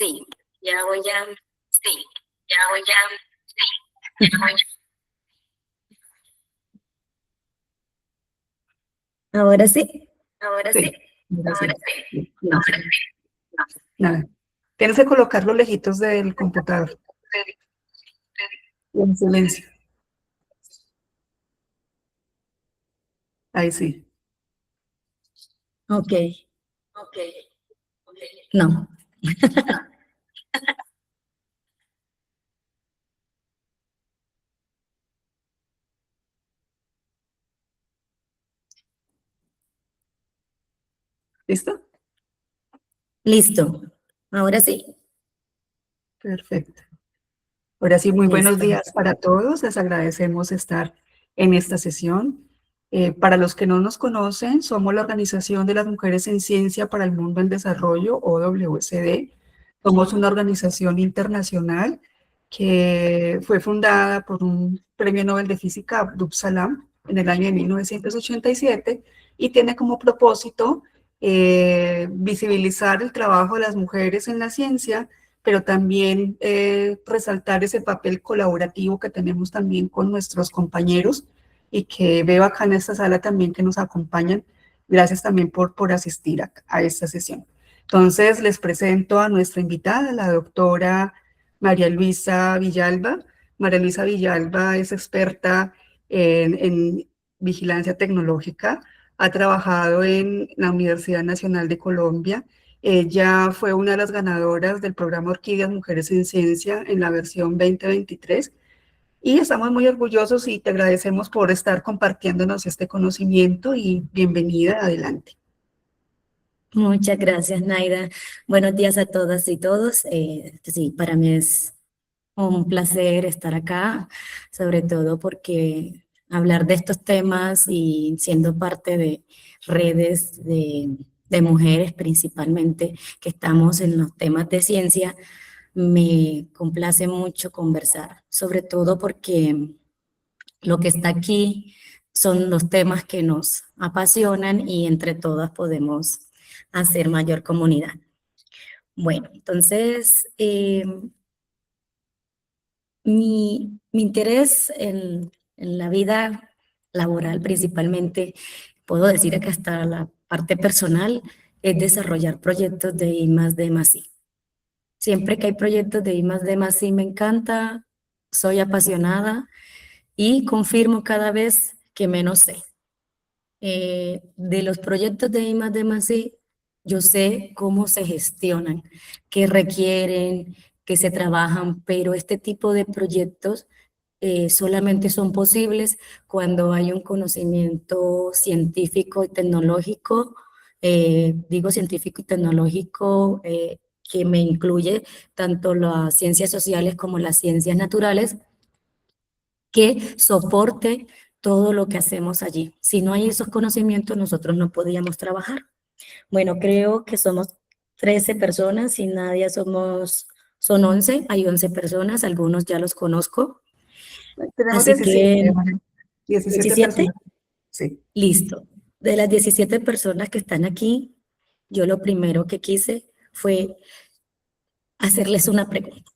Sí, ya voy a, sí, ya voy a, sí, ya voy Ahora sí. ahora sí, Sí, ahora ahora sí. sí, No, ahora sí. No, nada. Tienes que colocar los lejitos del computador y en silencio. Ahí sí. Ok. ok, ok. No. ¿Listo? Listo. Ahora sí. Perfecto. Ahora sí, muy buenos Listo. días para todos. Les agradecemos estar en esta sesión. Para los que no nos conocen, somos la Organización de las Mujeres en Ciencia para el Mundo en Desarrollo, OWSD. Somos una organización internacional que fue fundada por un premio Nobel de Física, Abdul Salam, en el año de 1987 y tiene como propósito visibilizar el trabajo de las mujeres en la ciencia, pero también resaltar ese papel colaborativo que tenemos también con nuestros compañeros y que veo acá en esta sala también que nos acompañan. Gracias también por asistir a esta sesión. Entonces, les presento a nuestra invitada, la doctora María Luisa Villalba. María Luisa Villalba es experta en vigilancia tecnológica, ha trabajado en la Universidad Nacional de Colombia. Ella fue una de las ganadoras del programa Orquídeas Mujeres en Ciencia en la versión 2023 y estamos muy orgullosos y te agradecemos por estar compartiéndonos este conocimiento y bienvenida, adelante. Muchas gracias, Naida. Buenos días a todas y todos. Sí, para mí es un placer estar acá, sobre todo porque hablar de estos temas y siendo parte de redes de mujeres principalmente que estamos en los temas de ciencia, me complace mucho conversar, sobre todo porque lo que está aquí son los temas que nos apasionan y entre todas podemos hacer mayor comunidad. Bueno, entonces, mi interés en la vida laboral principalmente, puedo decir que hasta la parte personal, es desarrollar proyectos de I+D+I. Siempre que hay proyectos de I+D+I me encanta, soy apasionada y confirmo cada vez que menos sé. De los proyectos de I+D+I, yo sé cómo se gestionan, qué requieren, qué se trabajan, pero este tipo de proyectos solamente son posibles cuando hay un conocimiento científico y tecnológico, digo científico y tecnológico, que me incluye tanto las ciencias sociales como las ciencias naturales, que soporte todo lo que hacemos allí. Si no hay esos conocimientos, nosotros no podíamos trabajar. Bueno, creo que somos 13 personas y nadie son 11, hay 11 personas, algunos ya los conozco. Tenemos Así 17, que, 17 17, personas. Sí. listo. De las 17 personas que están aquí, yo lo primero que quise fue hacerles una pregunta.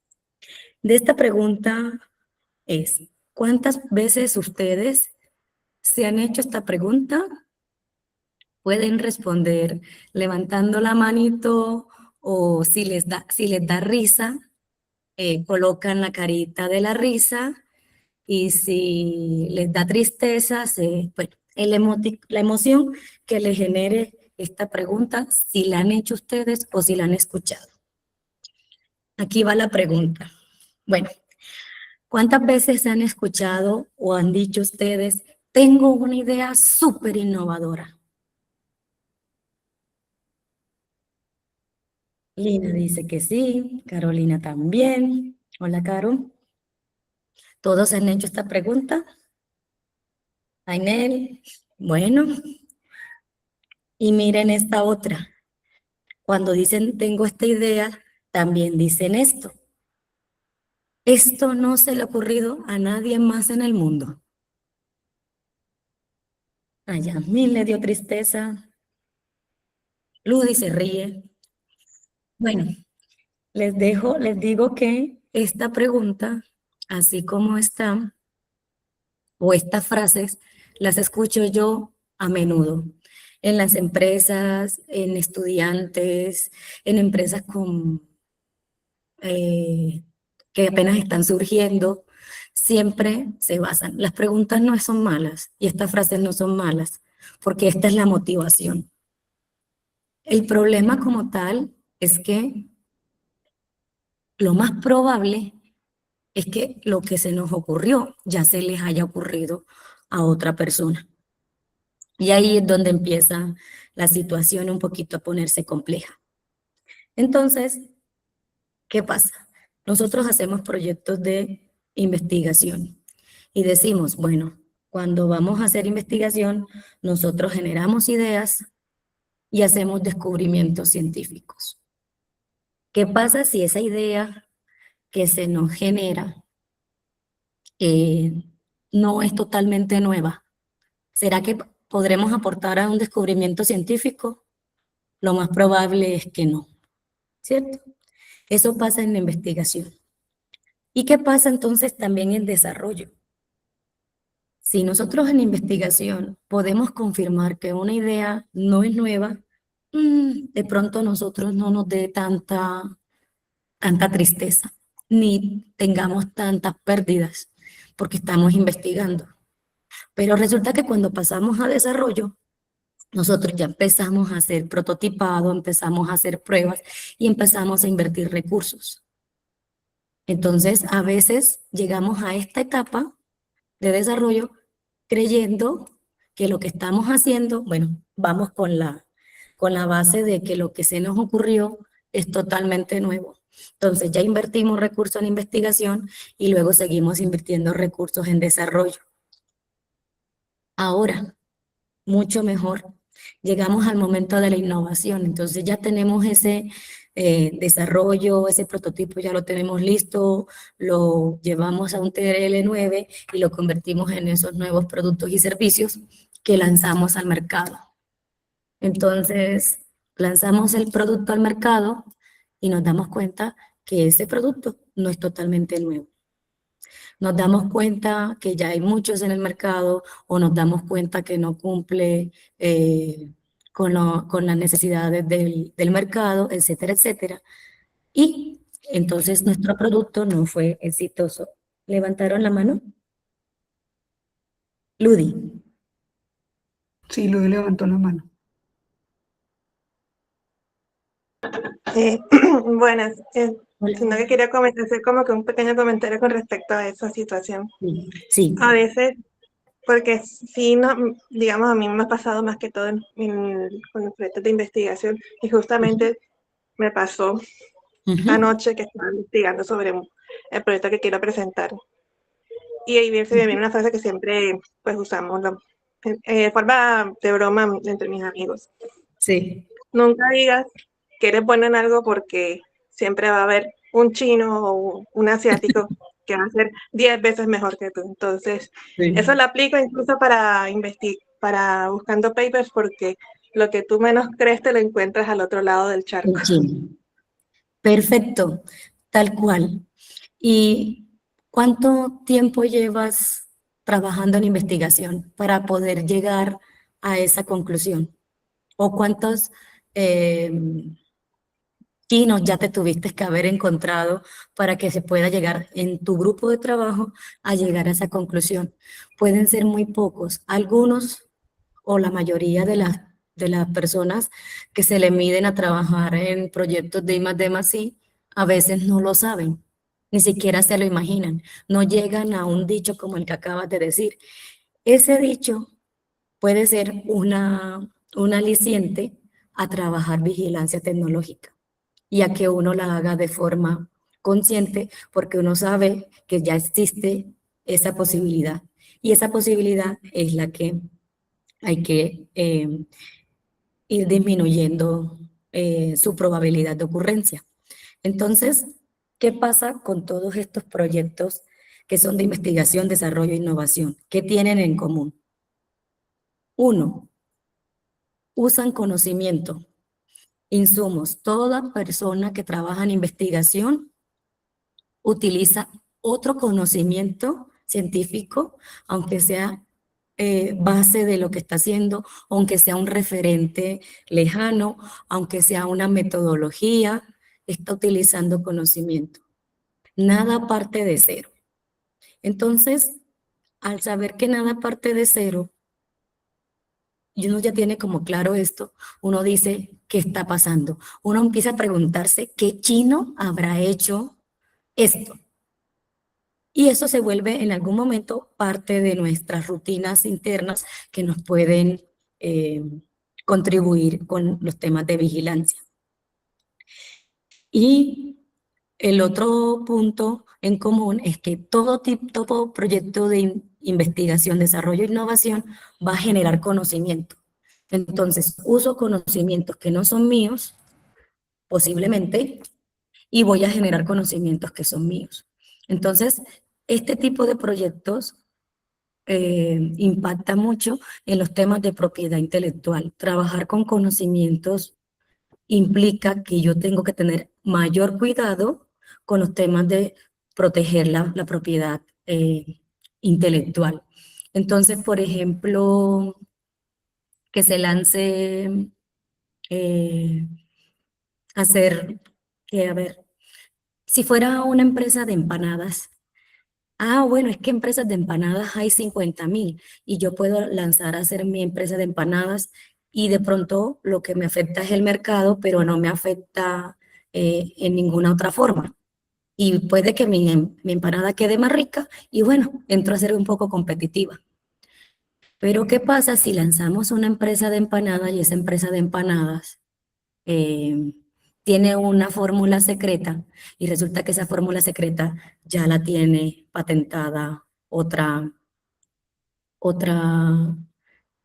De esta pregunta es, ¿cuántas veces ustedes se han hecho esta pregunta? Pueden responder levantando la manito o si les da risa, colocan la carita de la risa y si les da tristeza, bueno, la emoción que les genere esta pregunta, si la han hecho ustedes o si la han escuchado. Aquí va la pregunta. Bueno, ¿cuántas veces han escuchado o han dicho ustedes, tengo una idea súper innovadora? Lina dice que sí, Carolina también. Hola, Caro. ¿Todos han hecho esta pregunta? Ainel, bueno. Y miren esta otra. Cuando dicen tengo esta idea, también dicen esto. Esto no se le ha ocurrido a nadie más en el mundo. A Yasmín le dio tristeza. Ludy se ríe. Bueno, les digo que esta pregunta, así como está, o estas frases, las escucho yo a menudo en las empresas, en estudiantes, en empresas que apenas están surgiendo. Siempre se basan. Las preguntas no son malas y estas frases no son malas, porque esta es la motivación. El problema como tal es que lo más probable es que lo que se nos ocurrió ya se les haya ocurrido a otra persona. Y ahí es donde empieza la situación un poquito a ponerse compleja. Entonces, ¿qué pasa? Nosotros hacemos proyectos de investigación y decimos, bueno, cuando vamos a hacer investigación, nosotros generamos ideas y hacemos descubrimientos científicos. ¿Qué pasa si esa idea que se nos genera no es totalmente nueva? ¿Será que podremos aportar a un descubrimiento científico? Lo más probable es que no, ¿cierto? Eso pasa en la investigación. ¿Y qué pasa entonces también en desarrollo? Si nosotros en investigación podemos confirmar que una idea no es nueva, de pronto a nosotros no nos dé tanta tristeza, ni tengamos tantas pérdidas, porque estamos investigando. Pero resulta que cuando pasamos a desarrollo, nosotros ya empezamos a hacer prototipado, empezamos a hacer pruebas y empezamos a invertir recursos. Entonces, a veces llegamos a esta etapa de desarrollo creyendo que lo que estamos haciendo, bueno, vamos con la base de que lo que se nos ocurrió es totalmente nuevo. Entonces, ya invertimos recursos en investigación y luego seguimos invirtiendo recursos en desarrollo. Ahora, mucho mejor. Llegamos al momento de la innovación, entonces ya tenemos ese desarrollo, ese prototipo ya lo tenemos listo, lo llevamos a un TRL9 y lo convertimos en esos nuevos productos y servicios que lanzamos al mercado. Entonces, lanzamos el producto al mercado y nos damos cuenta que ese producto no es totalmente nuevo. Nos damos cuenta que ya hay muchos en el mercado o nos damos cuenta que no cumple con las necesidades del mercado, etcétera, etcétera. Y entonces nuestro producto no fue exitoso. ¿Levantaron la mano? Ludi. Sí, Luis levantó la mano. Buenas, Hola. sino que quería hacer como que un pequeño comentario con respecto a esa situación. Sí. A veces, porque sí, no, digamos, a mí me ha pasado más que todo con los proyectos de investigación y justamente me pasó anoche que estaba investigando sobre el proyecto que quiero presentar. Y ahí bien se me viene una frase que siempre pues usamos, forma de broma entre mis amigos. Sí. Nunca digas que eres bueno en algo porque siempre va a haber un chino o un asiático que va a ser 10 veces mejor que tú. Entonces, Sí. eso lo aplico incluso para buscando papers, porque lo que tú menos crees te lo encuentras al otro lado del charco. En Chile. Perfecto, tal cual. ¿Y cuánto tiempo llevas trabajando en investigación para poder llegar a esa conclusión? ¿O cuántos chinos ya te tuviste que haber encontrado para que se pueda llegar en tu grupo de trabajo a llegar a esa conclusión? Pueden ser muy pocos. Algunos o la mayoría de las personas que se le miden a trabajar en proyectos de I+D+I, a veces no lo saben, ni siquiera se lo imaginan, no llegan a un dicho como el que acabas de decir. Ese dicho puede ser un aliciente a trabajar vigilancia tecnológica y a que uno la haga de forma consciente porque uno sabe que ya existe esa posibilidad y esa posibilidad es la que hay que ir disminuyendo su probabilidad de ocurrencia. Entonces, ¿qué pasa con todos estos proyectos que son de investigación, desarrollo e innovación? ¿Qué tienen en común? Uno, usan conocimiento insumos. Toda persona que trabaja en investigación utiliza otro conocimiento científico, aunque sea base de lo que está haciendo, aunque sea un referente lejano, aunque sea una metodología, está utilizando conocimiento. Nada parte de cero. Entonces, al saber que nada parte de cero, y uno ya tiene como claro esto, uno dice, ¿qué está pasando? Uno empieza a preguntarse, ¿qué chino habrá hecho esto? Y eso se vuelve en algún momento parte de nuestras rutinas internas que nos pueden contribuir con los temas de vigilancia. Y el otro punto en común es que todo proyecto de investigación, desarrollo e innovación va a generar conocimiento. Entonces, uso conocimientos que no son míos, posiblemente, y voy a generar conocimientos que son míos. Entonces, este tipo de proyectos impacta mucho en los temas de propiedad intelectual. Trabajar con conocimientos implica que yo tengo que tener mayor cuidado con los temas de proteger la propiedad intelectual. Entonces, por ejemplo, que se lance hacer, a ver, si fuera una empresa de empanadas, bueno, es que empresas de empanadas hay 50.000 y yo puedo lanzar a hacer mi empresa de empanadas y de pronto lo que me afecta es el mercado, pero no me afecta en ninguna otra forma. Y puede que mi empanada quede más rica y bueno, entro a ser un poco competitiva. Pero ¿qué pasa si lanzamos una empresa de empanadas y esa empresa de empanadas tiene una fórmula secreta y resulta que esa fórmula secreta ya la tiene patentada otra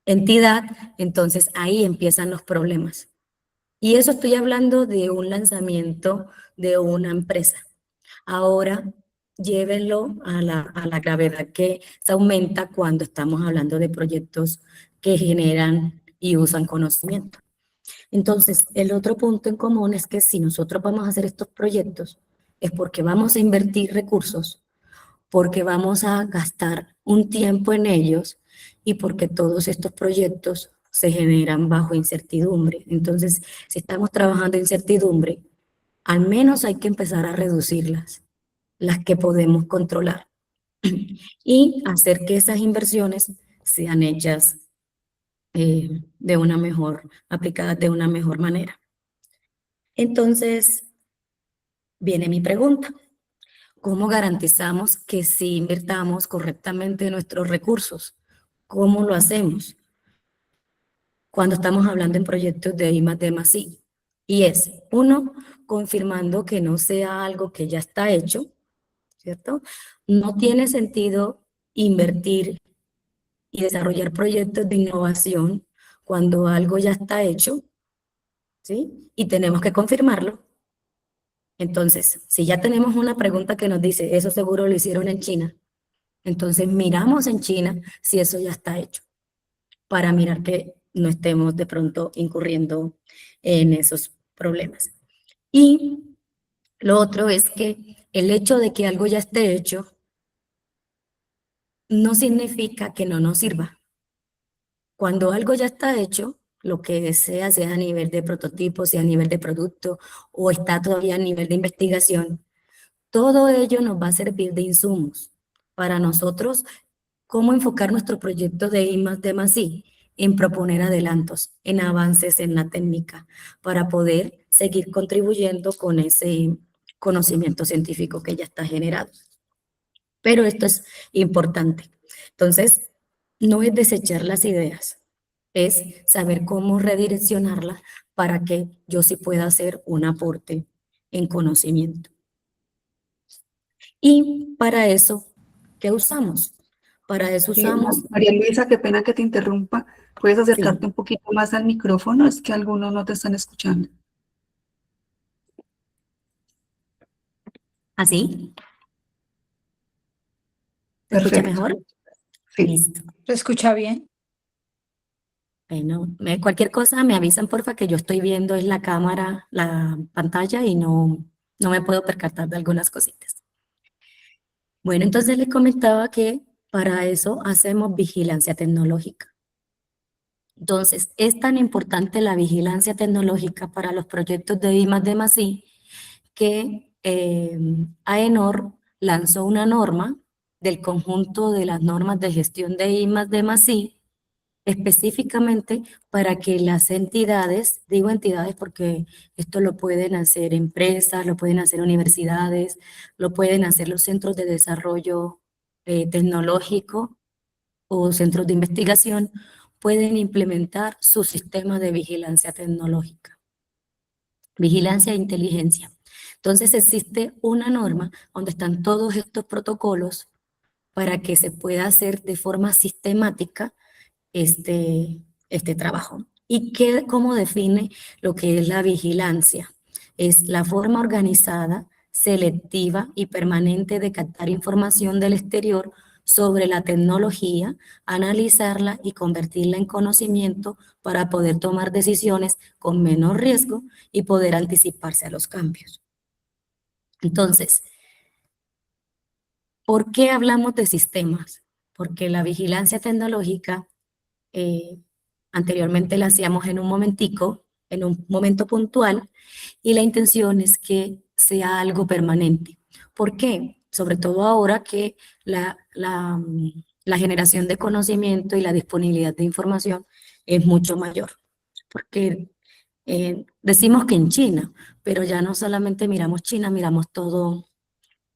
entidad? Entonces ahí empiezan los problemas. Y eso estoy hablando de un lanzamiento de una empresa. Ahora llévenlo a la gravedad que se aumenta cuando estamos hablando de proyectos que generan y usan conocimiento. Entonces, el otro punto en común es que si nosotros vamos a hacer estos proyectos, es porque vamos a invertir recursos, porque vamos a gastar un tiempo en ellos y porque todos estos proyectos se generan bajo incertidumbre. Entonces, si estamos trabajando en incertidumbre, al menos hay que empezar a reducirlas, las que podemos controlar, y hacer que esas inversiones sean hechas de una mejor, aplicadas de una mejor manera. Entonces, viene mi pregunta. ¿Cómo garantizamos que sí invertamos correctamente nuestros recursos? ¿Cómo lo hacemos cuando estamos hablando en proyectos de I+D+I? Y es, uno, confirmando que no sea algo que ya está hecho, ¿cierto? No tiene sentido invertir y desarrollar proyectos de innovación cuando algo ya está hecho, ¿sí? Y tenemos que confirmarlo. Entonces, si ya tenemos una pregunta que nos dice, eso seguro lo hicieron en China, entonces miramos en China si eso ya está hecho, para mirar que no estemos de pronto incurriendo en esos problemas. Y lo otro es que el hecho de que algo ya esté hecho no significa que no nos sirva. Cuando algo ya está hecho, lo que sea a nivel de prototipo, sea a nivel de producto o está todavía a nivel de investigación, todo ello nos va a servir de insumos para nosotros cómo enfocar nuestro proyecto de I+D+I en proponer adelantos, en avances en la técnica, para poder seguir contribuyendo con ese conocimiento científico que ya está generado. Pero esto es importante. Entonces, no es desechar las ideas, es saber cómo redireccionarlas para que yo sí pueda hacer un aporte en conocimiento. Y para eso, ¿qué usamos? Para eso usamos... María Luisa, qué pena que te interrumpa. ¿Puedes acercarte Sí. un poquito más al micrófono? Es que algunos no te están escuchando. ¿Así? ¿Se escucha Perfecto. mejor? Sí. Listo. ¿Se escucha bien? Bueno, cualquier cosa me avisan, porfa, que yo estoy viendo es la cámara, la pantalla y no me puedo percatar de algunas cositas. Bueno, entonces les comentaba que para eso hacemos vigilancia tecnológica. Entonces, es tan importante la vigilancia tecnológica para los proyectos de I+D+I que AENOR lanzó una norma del conjunto de las normas de gestión de I+D+I específicamente para que las entidades, digo entidades porque esto lo pueden hacer empresas, lo pueden hacer universidades, lo pueden hacer los centros de desarrollo tecnológico o centros de investigación, pueden implementar su sistema de vigilancia tecnológica, vigilancia e inteligencia. Entonces existe una norma donde están todos estos protocolos para que se pueda hacer de forma sistemática este trabajo. ¿Y cómo define lo que es la vigilancia? Es la forma organizada, selectiva y permanente de captar información del exterior sobre la tecnología, analizarla y convertirla en conocimiento para poder tomar decisiones con menor riesgo y poder anticiparse a los cambios. Entonces, ¿por qué hablamos de sistemas? Porque la vigilancia tecnológica anteriormente la hacíamos en un momentico, en un momento puntual, y la intención es que sea algo permanente. ¿Por qué? Sobre todo ahora que la generación de conocimiento y la disponibilidad de información es mucho mayor. Porque decimos que en China, pero ya no solamente miramos China, miramos todo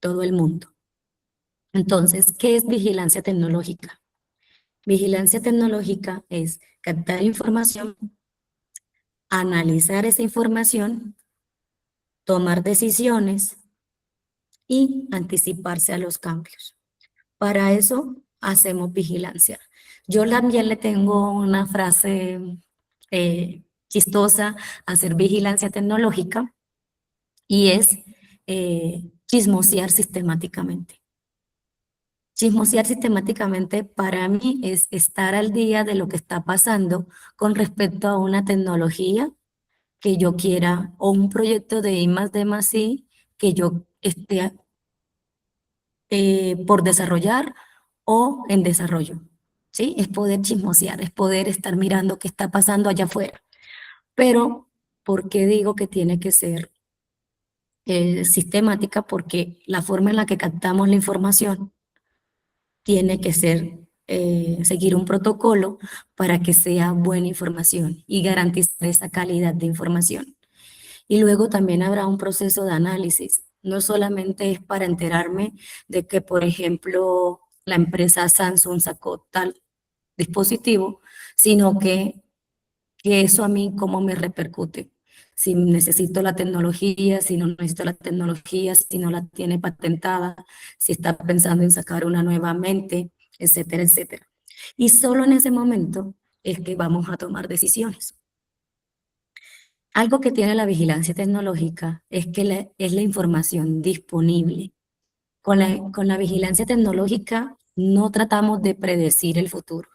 el mundo. Entonces, ¿qué es vigilancia tecnológica? Vigilancia tecnológica es captar información, analizar esa información, tomar decisiones y anticiparse a los cambios. Para eso hacemos vigilancia. Yo también le tengo una frase chistosa a hacer vigilancia tecnológica y es chismosear sistemáticamente. Chismosear sistemáticamente para mí es estar al día de lo que está pasando con respecto a una tecnología que yo quiera o un proyecto de I+D+I que yo esté por desarrollar o en desarrollo. ¿Sí? Es poder chismosear, es poder estar mirando qué está pasando allá afuera. Pero, ¿por qué digo que tiene que ser sistemática? Porque la forma en la que captamos la información tiene que ser, seguir un protocolo para que sea buena información y garantizar esa calidad de información. Y luego también habrá un proceso de análisis. No solamente es para enterarme de que, por ejemplo, la empresa Samsung sacó tal dispositivo, sino que eso a mí cómo me repercute. Si necesito la tecnología, si no necesito la tecnología, si no la tiene patentada, si está pensando en sacar una nuevamente, etcétera, etcétera. Y solo en ese momento es que vamos a tomar decisiones. Algo que tiene la vigilancia tecnológica es que es la información disponible. Con la vigilancia tecnológica no tratamos de predecir el futuro.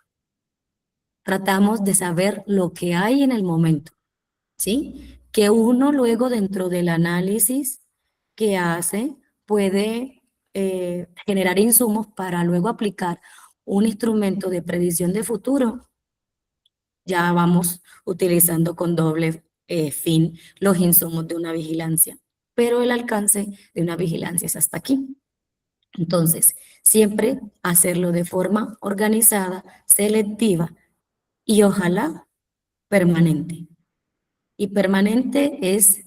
Tratamos de saber lo que hay en el momento, ¿sí? Que uno luego dentro del análisis que hace puede generar insumos para luego aplicar un instrumento de predicción de futuro. Ya vamos utilizando con doble fin los insumos de una vigilancia, pero el alcance de una vigilancia es hasta aquí. Entonces, siempre hacerlo de forma organizada, selectiva y ojalá permanente. Y permanente es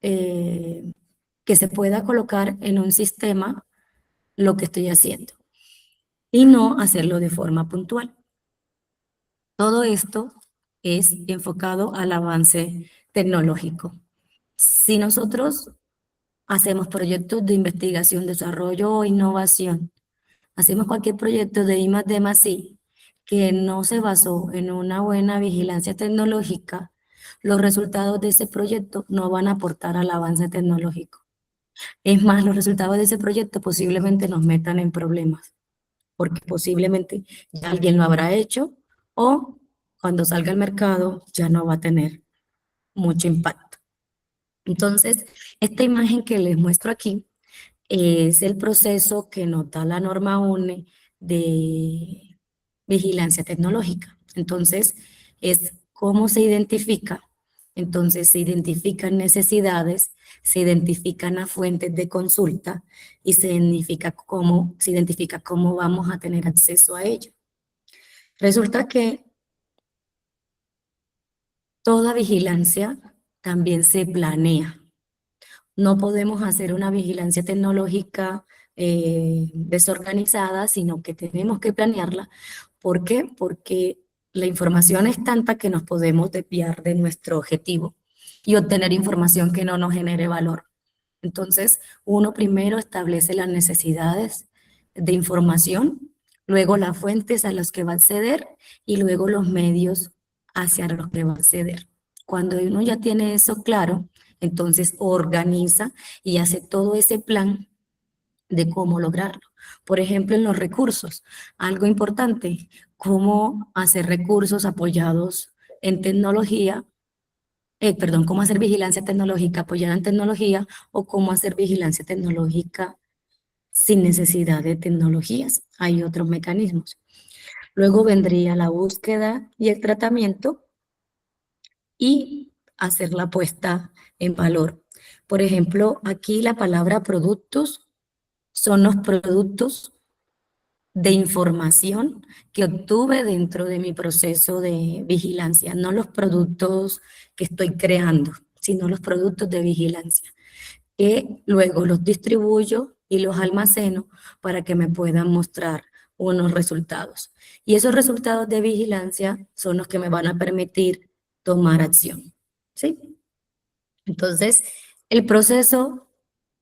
que se pueda colocar en un sistema lo que estoy haciendo y no hacerlo de forma puntual. Todo esto es enfocado al avance tecnológico. Si nosotros hacemos proyectos de investigación, desarrollo o innovación, hacemos cualquier proyecto de I+D+I que no se basó en una buena vigilancia tecnológica, los resultados de ese proyecto no van a aportar al avance tecnológico. Es más, los resultados de ese proyecto posiblemente nos metan en problemas, porque posiblemente ya alguien lo habrá hecho o cuando salga al mercado ya no va a tener mucho impacto. Entonces, esta imagen que les muestro aquí es el proceso que nos da la norma UNE de vigilancia tecnológica. Entonces, es cómo se identifica. Entonces, se identifican necesidades, se identifican las fuentes de consulta y se identifica cómo vamos a tener acceso a ello. Resulta que toda vigilancia también se planea. No podemos hacer una vigilancia tecnológica desorganizada, sino que tenemos que planearla. ¿Por qué? Porque la información es tanta que nos podemos desviar de nuestro objetivo y obtener información que no nos genere valor. Entonces, uno primero establece las necesidades de información, luego las fuentes a las que va a acceder y luego los medios hacia los que va a acceder. Cuando uno ya tiene eso claro, entonces organiza y hace todo ese plan de cómo lograrlo. Por ejemplo, en los recursos, algo importante, cómo hacer recursos apoyados en tecnología, cómo hacer vigilancia tecnológica apoyada en tecnología o cómo hacer vigilancia tecnológica sin necesidad de tecnologías. Hay otros mecanismos. Luego vendría la búsqueda y el tratamiento y hacer la puesta en valor. Por ejemplo, aquí la palabra productos son los productos de información que obtuve dentro de mi proceso de vigilancia, no los productos que estoy creando, sino los productos de vigilancia, que luego los distribuyo y los almaceno para que me puedan mostrar unos resultados. Y esos resultados de vigilancia son los que me van a permitir tomar acción, ¿sí? Entonces, el proceso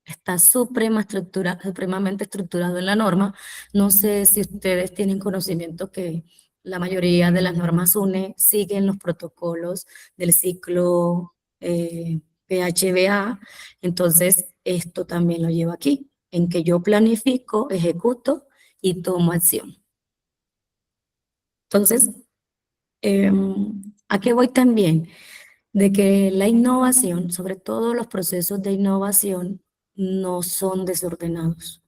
está supremamente estructurado en la norma. No sé si ustedes tienen conocimiento que la mayoría de las normas UNE siguen los protocolos del ciclo PHBA. Entonces, esto también lo llevo aquí, en que yo planifico, ejecuto y tomo acción. Entonces, ¿a qué voy también? De que la innovación, sobre todo los procesos de innovación, no son desordenados,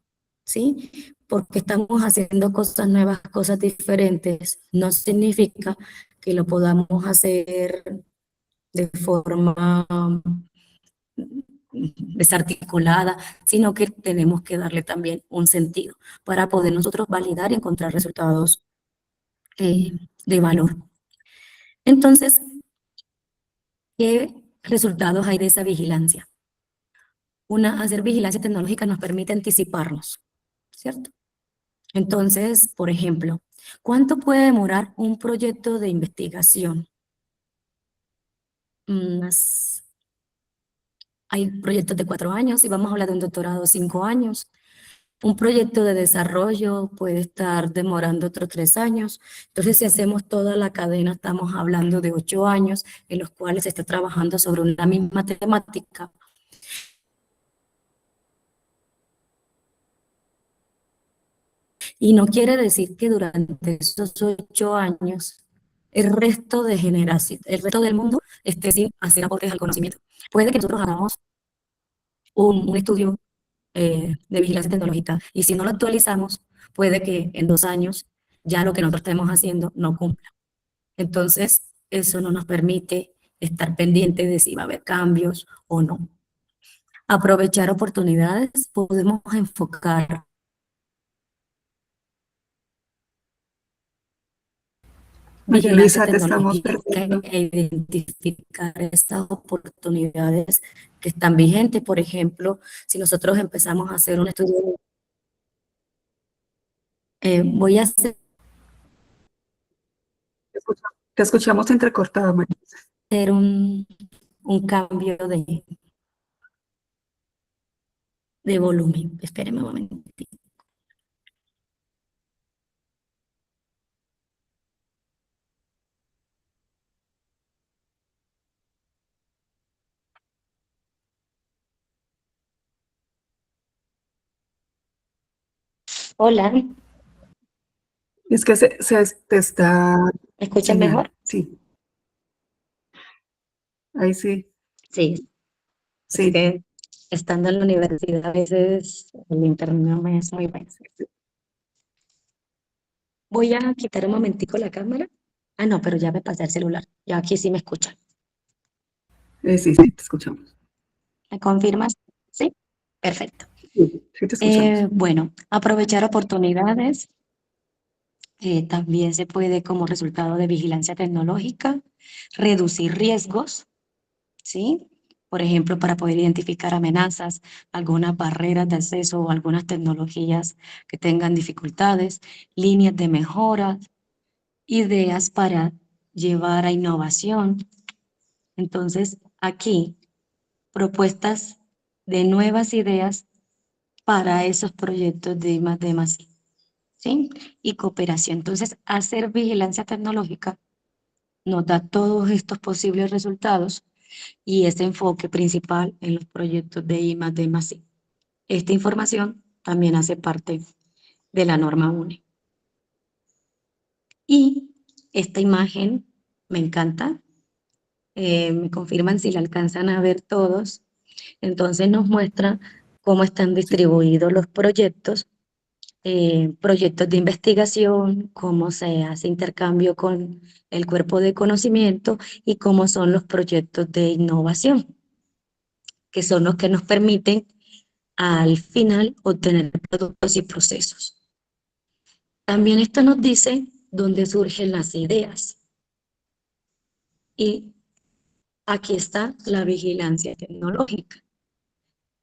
¿sí? Porque estamos haciendo cosas nuevas, cosas diferentes, no significa que lo podamos hacer de forma desarticulada, sino que tenemos que darle también un sentido para poder nosotros validar y encontrar resultados de valor. Entonces, ¿qué resultados hay de esa vigilancia? Hacer vigilancia tecnológica nos permite anticiparnos, ¿cierto? Entonces, por ejemplo, ¿cuánto puede demorar un proyecto de investigación? Hay proyectos de 4 años y vamos a hablar de un doctorado de 5 años. Un proyecto de desarrollo puede estar demorando otros 3 años. Entonces, si hacemos toda la cadena, estamos hablando de 8 años en los cuales se está trabajando sobre una misma temática. Y no quiere decir que durante esos 8 años el resto del mundo esté sin hacer aportes al conocimiento. Puede que nosotros hagamos un estudio de vigilancia tecnológica y si no lo actualizamos, puede que en 2 años ya lo que nosotros estemos haciendo no cumpla. Entonces, eso no nos permite estar pendientes de si va a haber cambios o no. Aprovechar oportunidades, podemos enfocar María vigilancia Luisa, te estamos tecnológica perdiendo. e identificar estas oportunidades que están vigentes. Por ejemplo, si nosotros empezamos a hacer un estudio, voy a hacer Te escuchamos entrecortada, María. un cambio de volumen. Espérenme un momentito. Hola, Es que te está ¿Me escuchan señal. mejor? Sí, ahí sí, Sí, es sí. que estando en la universidad a veces el internet no me es muy bueno. Voy a quitar un momentico la cámara. Ah, no, pero ya me pasé el celular. Ya aquí sí me escuchan. Sí, sí, te escuchamos. ¿Me confirmas? Sí, perfecto. Sí, sí te escuchamos. Bueno, aprovechar oportunidades también se puede como resultado de vigilancia tecnológica, reducir riesgos, ¿sí? Por ejemplo, para poder identificar amenazas, algunas barreras de acceso o algunas tecnologías que tengan dificultades, líneas de mejora, ideas para llevar a innovación. Entonces, aquí, propuestas de nuevas ideas para esos proyectos de I+D+I, ¿sí? Y cooperación. Entonces, hacer vigilancia tecnológica nos da todos estos posibles resultados y ese enfoque principal en los proyectos de I+D+I. Esta información también hace parte de la norma UNE. Y esta imagen me encanta. Me confirman si la alcanzan a ver todos. Entonces nos muestra cómo están Sí. distribuidos los proyectos, proyectos de investigación, cómo se hace intercambio con el cuerpo de conocimiento y cómo son los proyectos de innovación, que son los que nos permiten al final obtener productos y procesos. También esto nos dice dónde surgen las ideas. Y aquí está la vigilancia tecnológica.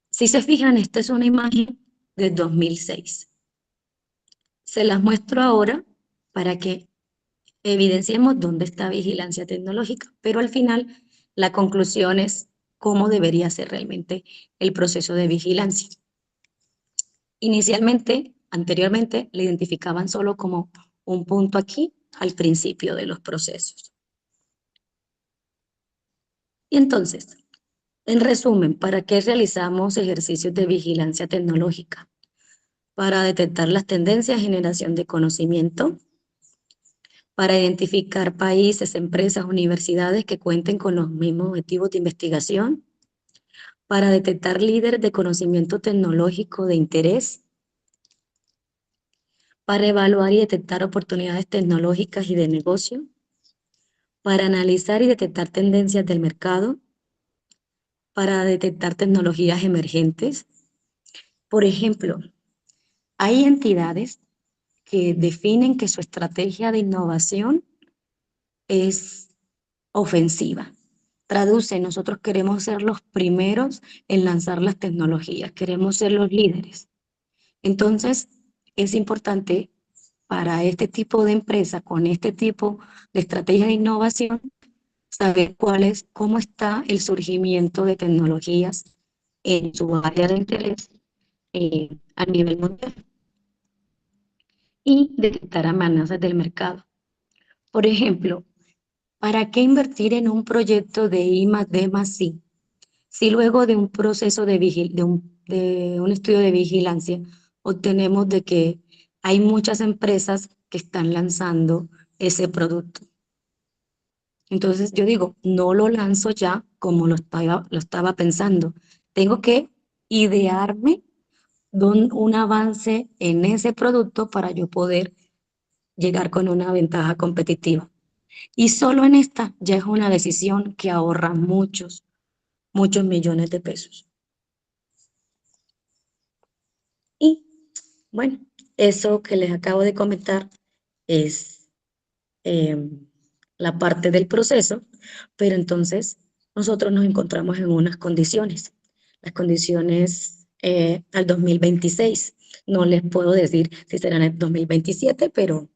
Si se fijan, esta es una imagen de 2006. Se las muestro ahora para que evidenciemos dónde está vigilancia tecnológica, pero al final la conclusión es cómo debería ser realmente el proceso de vigilancia. Inicialmente, anteriormente, le identificaban solo como un punto aquí al principio de los procesos. Y entonces, en resumen, ¿para qué realizamos ejercicios de vigilancia tecnológica? Para detectar las tendencias, generación de conocimiento, para identificar países, empresas, universidades que cuenten con los mismos objetivos de investigación, para detectar líderes de conocimiento tecnológico de interés, para evaluar y detectar oportunidades tecnológicas y de negocio, para analizar y detectar tendencias del mercado, para detectar tecnologías emergentes. Por ejemplo, hay entidades que definen que su estrategia de innovación es ofensiva. Traduce, nosotros queremos ser los primeros en lanzar las tecnologías, queremos ser los líderes. Entonces, es importante para este tipo de empresa, con este tipo de estrategia de innovación, saber cómo está el surgimiento de tecnologías en su área de interés a nivel mundial y detectar amenazas del mercado. Por ejemplo, ¿para qué invertir en un proyecto de I+D+I si luego de un proceso de un estudio de vigilancia obtenemos de que hay muchas empresas que están lanzando ese producto? Entonces yo digo, no lo lanzo ya como lo estaba pensando. Tengo que idearme un avance en ese producto para yo poder llegar con una ventaja competitiva. Y solo en esta ya es una decisión que ahorra muchos, muchos millones de pesos. Y bueno, eso que les acabo de comentar es la parte del proceso, pero entonces nosotros nos encontramos en unas condiciones. Las condiciones al 2026. No les puedo decir si serán el 2027, pero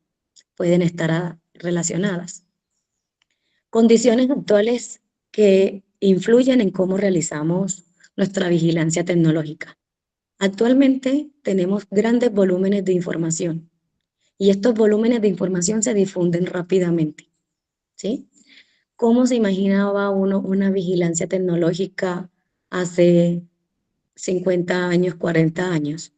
pueden estar relacionadas. Condiciones actuales que influyen en cómo realizamos nuestra vigilancia tecnológica. Actualmente tenemos grandes volúmenes de información y estos volúmenes de información se difunden rápidamente, ¿sí? ¿Cómo se imaginaba uno una vigilancia tecnológica hace 50 años, 40 años?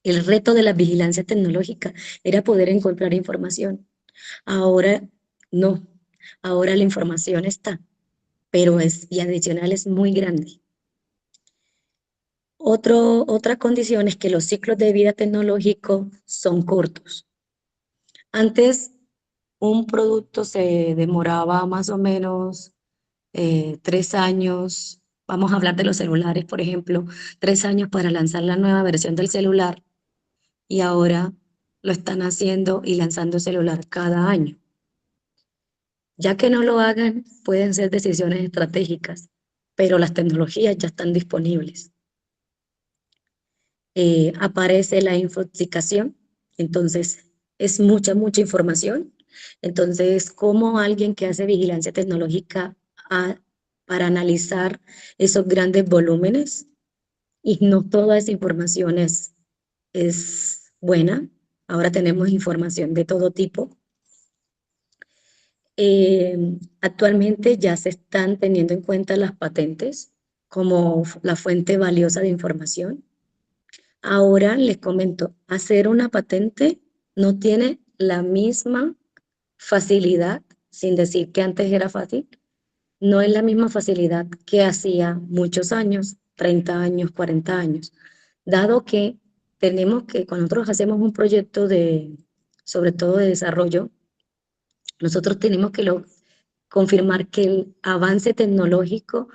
El reto de la vigilancia tecnológica era poder encontrar información. Ahora no, ahora la información está, pero y adicional es muy grande. Otra condición es que los ciclos de vida tecnológico son cortos. Antes, un producto se demoraba más o menos 3 años. Vamos a hablar de los celulares, por ejemplo, 3 años para lanzar la nueva versión del celular, y ahora lo están haciendo y lanzando celular cada año. Ya que no lo hagan, pueden ser decisiones estratégicas, pero las tecnologías ya están disponibles. Aparece la infoxicación, entonces es mucha información. Entonces, ¿cómo alguien que hace vigilancia tecnológica para analizar esos grandes volúmenes? Y no toda esa información es buena. Ahora tenemos información de todo tipo. Actualmente ya se están teniendo en cuenta las patentes como la fuente valiosa de información. Ahora les comento, hacer una patente no tiene la misma facilidad, sin decir que antes era fácil, no es la misma facilidad que hacía muchos años, 30 años, 40 años, dado que tenemos que, cuando nosotros hacemos un proyecto sobre todo de desarrollo, nosotros tenemos que confirmar que el avance tecnológico,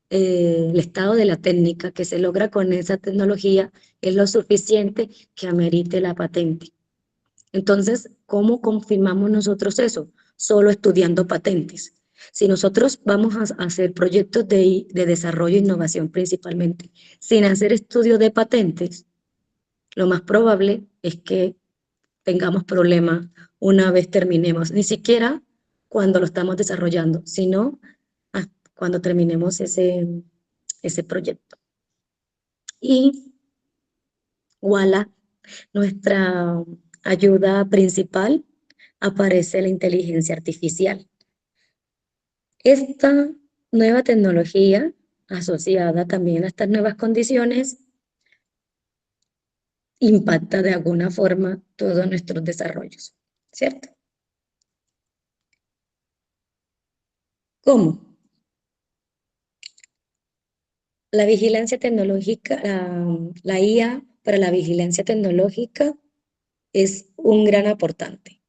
el estado de la técnica que se logra con esa tecnología es lo suficiente que amerite la patente. Entonces, ¿cómo confirmamos nosotros eso? Solo estudiando patentes. Si nosotros vamos a hacer proyectos de desarrollo e innovación principalmente, sin hacer estudio de patentes, lo más probable es que tengamos problemas una vez terminemos, ni siquiera cuando lo estamos desarrollando, sino cuando terminemos ese proyecto. Y voilà, nuestra ayuda principal, aparece la inteligencia artificial. Esta nueva tecnología, asociada también a estas nuevas condiciones, impacta de alguna forma todos nuestros desarrollos, ¿cierto? ¿Cómo? La vigilancia tecnológica, la IA para la vigilancia tecnológica es un gran aportante,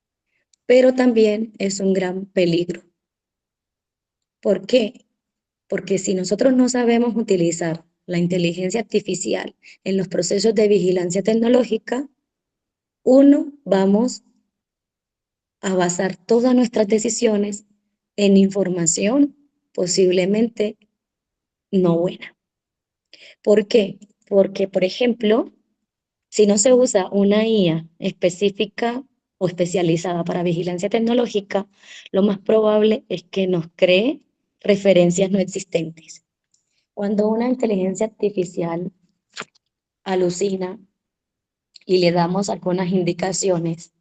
pero también es un gran peligro. ¿Por qué? Porque si nosotros no sabemos utilizar la inteligencia artificial en los procesos de vigilancia tecnológica, vamos a basar todas nuestras decisiones en información posiblemente no buena. ¿Por qué? Porque, por ejemplo, si no se usa una IA específica o especializada para vigilancia tecnológica, lo más probable es que nos cree referencias no existentes. Cuando una inteligencia artificial alucina y le damos algunas indicaciones,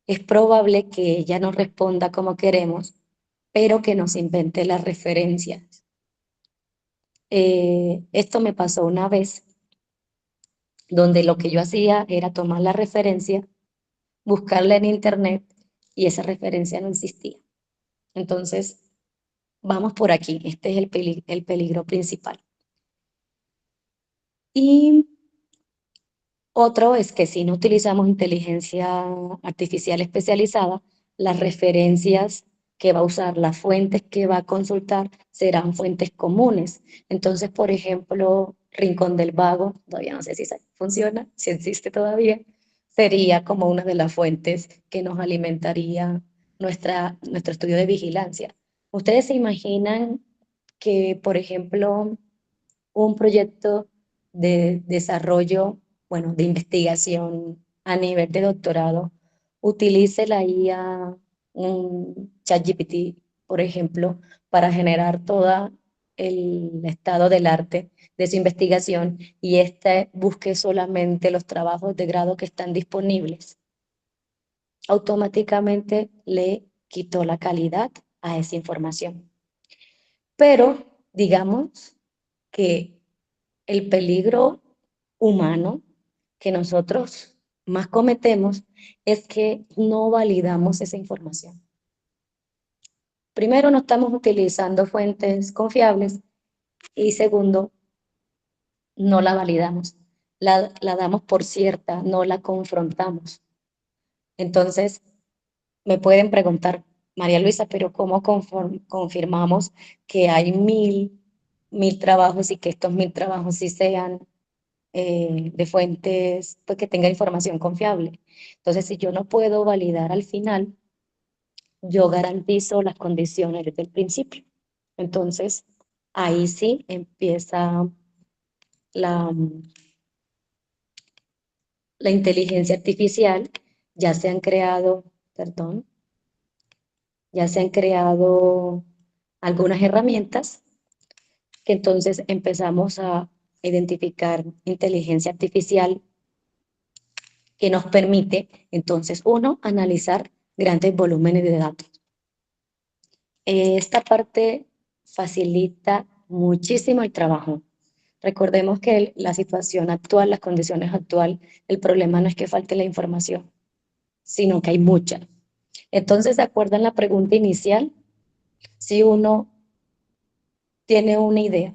es probable que ella nos responda como queremos, pero que nos invente las referencias. Esto me pasó una vez, donde lo que yo hacía era tomar la referencia, buscarla en internet, y esa referencia no existía. Entonces, vamos por aquí. Este es el peligro principal. Y otro es que si no utilizamos inteligencia artificial especializada, las referencias que va a usar, las fuentes que va a consultar, serán fuentes comunes. Entonces, por ejemplo, Rincón del Vago, todavía no sé si funciona, si existe todavía, sería como una de las fuentes que nos alimentaría nuestro estudio de vigilancia. ¿Ustedes se imaginan que, por ejemplo, un proyecto de desarrollo, bueno, de investigación a nivel de doctorado, utilice la IA, un ChatGPT, por ejemplo, para generar todo el estado del arte de su investigación, y busque solamente los trabajos de grado que están disponibles? Automáticamente le quitó la calidad a esa información. Pero digamos que el peligro humano que nosotros más cometemos es que no validamos esa información. Primero, no estamos utilizando fuentes confiables y segundo, no la validamos. La damos por cierta, no la confrontamos. Entonces, me pueden preguntar, María Luisa, pero ¿cómo confirmamos que hay mil trabajos y que estos 1000 trabajos sí sean de fuentes, pues que tenga información confiable? Entonces, si yo no puedo validar al final, yo garantizo las condiciones desde el principio. Entonces, ahí sí empieza la, la inteligencia artificial. Ya se han creado, perdón, ya se han creado algunas herramientas que entonces empezamos a identificar inteligencia artificial que nos permite entonces, uno, analizar grandes volúmenes de datos. Esta parte facilita muchísimo el trabajo. Recordemos que la situación actual, las condiciones actuales, el problema no es que falte la información, sino que hay mucha. Entonces, ¿se acuerdan la pregunta inicial? Si uno tiene una idea,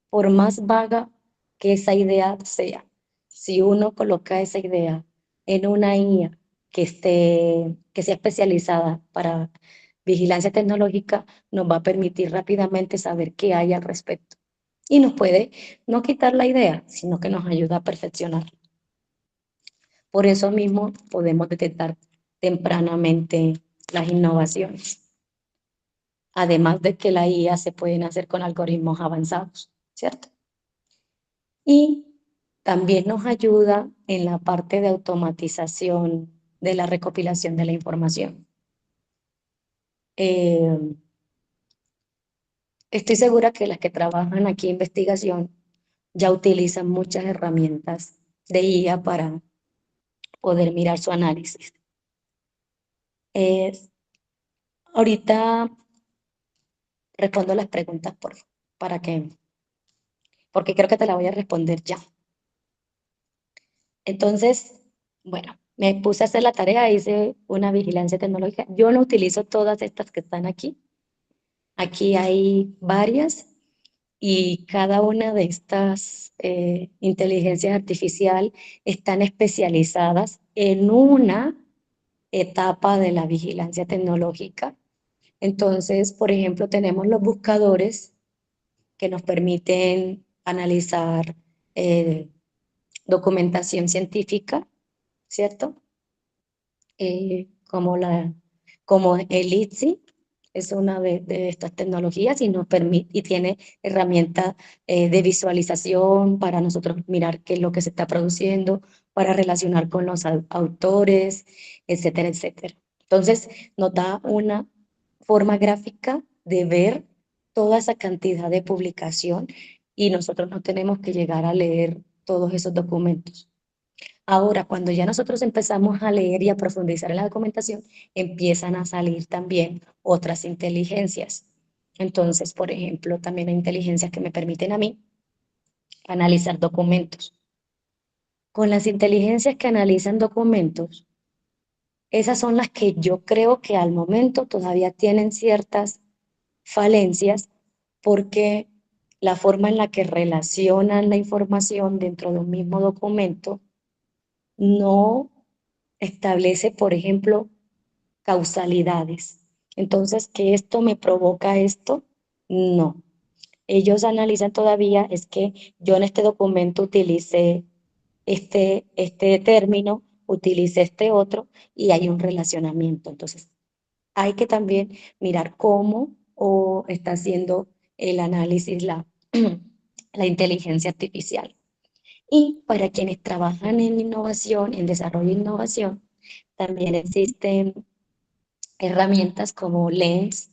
por más vaga que esa idea sea, si uno coloca esa idea en una IA que sea especializada para vigilancia tecnológica, nos va a permitir rápidamente saber qué hay al respecto. Y nos puede no quitar la idea, sino que nos ayuda a perfeccionar. Por eso mismo podemos detectar tempranamente las innovaciones. Además de que la IA se pueden hacer con algoritmos avanzados, ¿cierto? Y también nos ayuda en la parte de automatización de la recopilación de la información. Estoy segura que las que trabajan aquí en investigación ya utilizan muchas herramientas de IA para poder mirar su análisis. Ahorita respondo las preguntas porque creo que te la voy a responder ya. Entonces, bueno, me puse a hacer la tarea, hice una vigilancia tecnológica. Yo no utilizo todas estas que están aquí. Aquí hay varias y cada una de estas inteligencias artificial están especializadas en una etapa de la vigilancia tecnológica. Entonces, por ejemplo, tenemos los buscadores que nos permiten analizar documentación científica, ¿cierto? Como el ITSI, es una de estas tecnologías y nos permite y tiene herramientas de visualización para nosotros mirar qué es lo que se está produciendo, para relacionar con los autores, etcétera, etcétera. Entonces, nos da una forma gráfica de ver toda esa cantidad de publicación y nosotros no tenemos que llegar a leer todos esos documentos. Ahora, cuando ya nosotros empezamos a leer y a profundizar en la documentación, empiezan a salir también otras inteligencias. Entonces, por ejemplo, también hay inteligencias que me permiten a mí analizar documentos. Con las inteligencias que analizan documentos, esas son las que yo creo que al momento todavía tienen ciertas falencias porque la forma en la que relacionan la información dentro de un mismo documento no establece, por ejemplo, causalidades. Entonces, ¿que esto me provoca esto? No. Ellos analizan todavía, es que yo en este documento utilicé este término, utilicé este otro y hay un relacionamiento. Entonces, hay que también mirar cómo está haciendo el análisis la inteligencia artificial. Y para quienes trabajan en innovación, en desarrollo de innovación, también existen herramientas como Lens,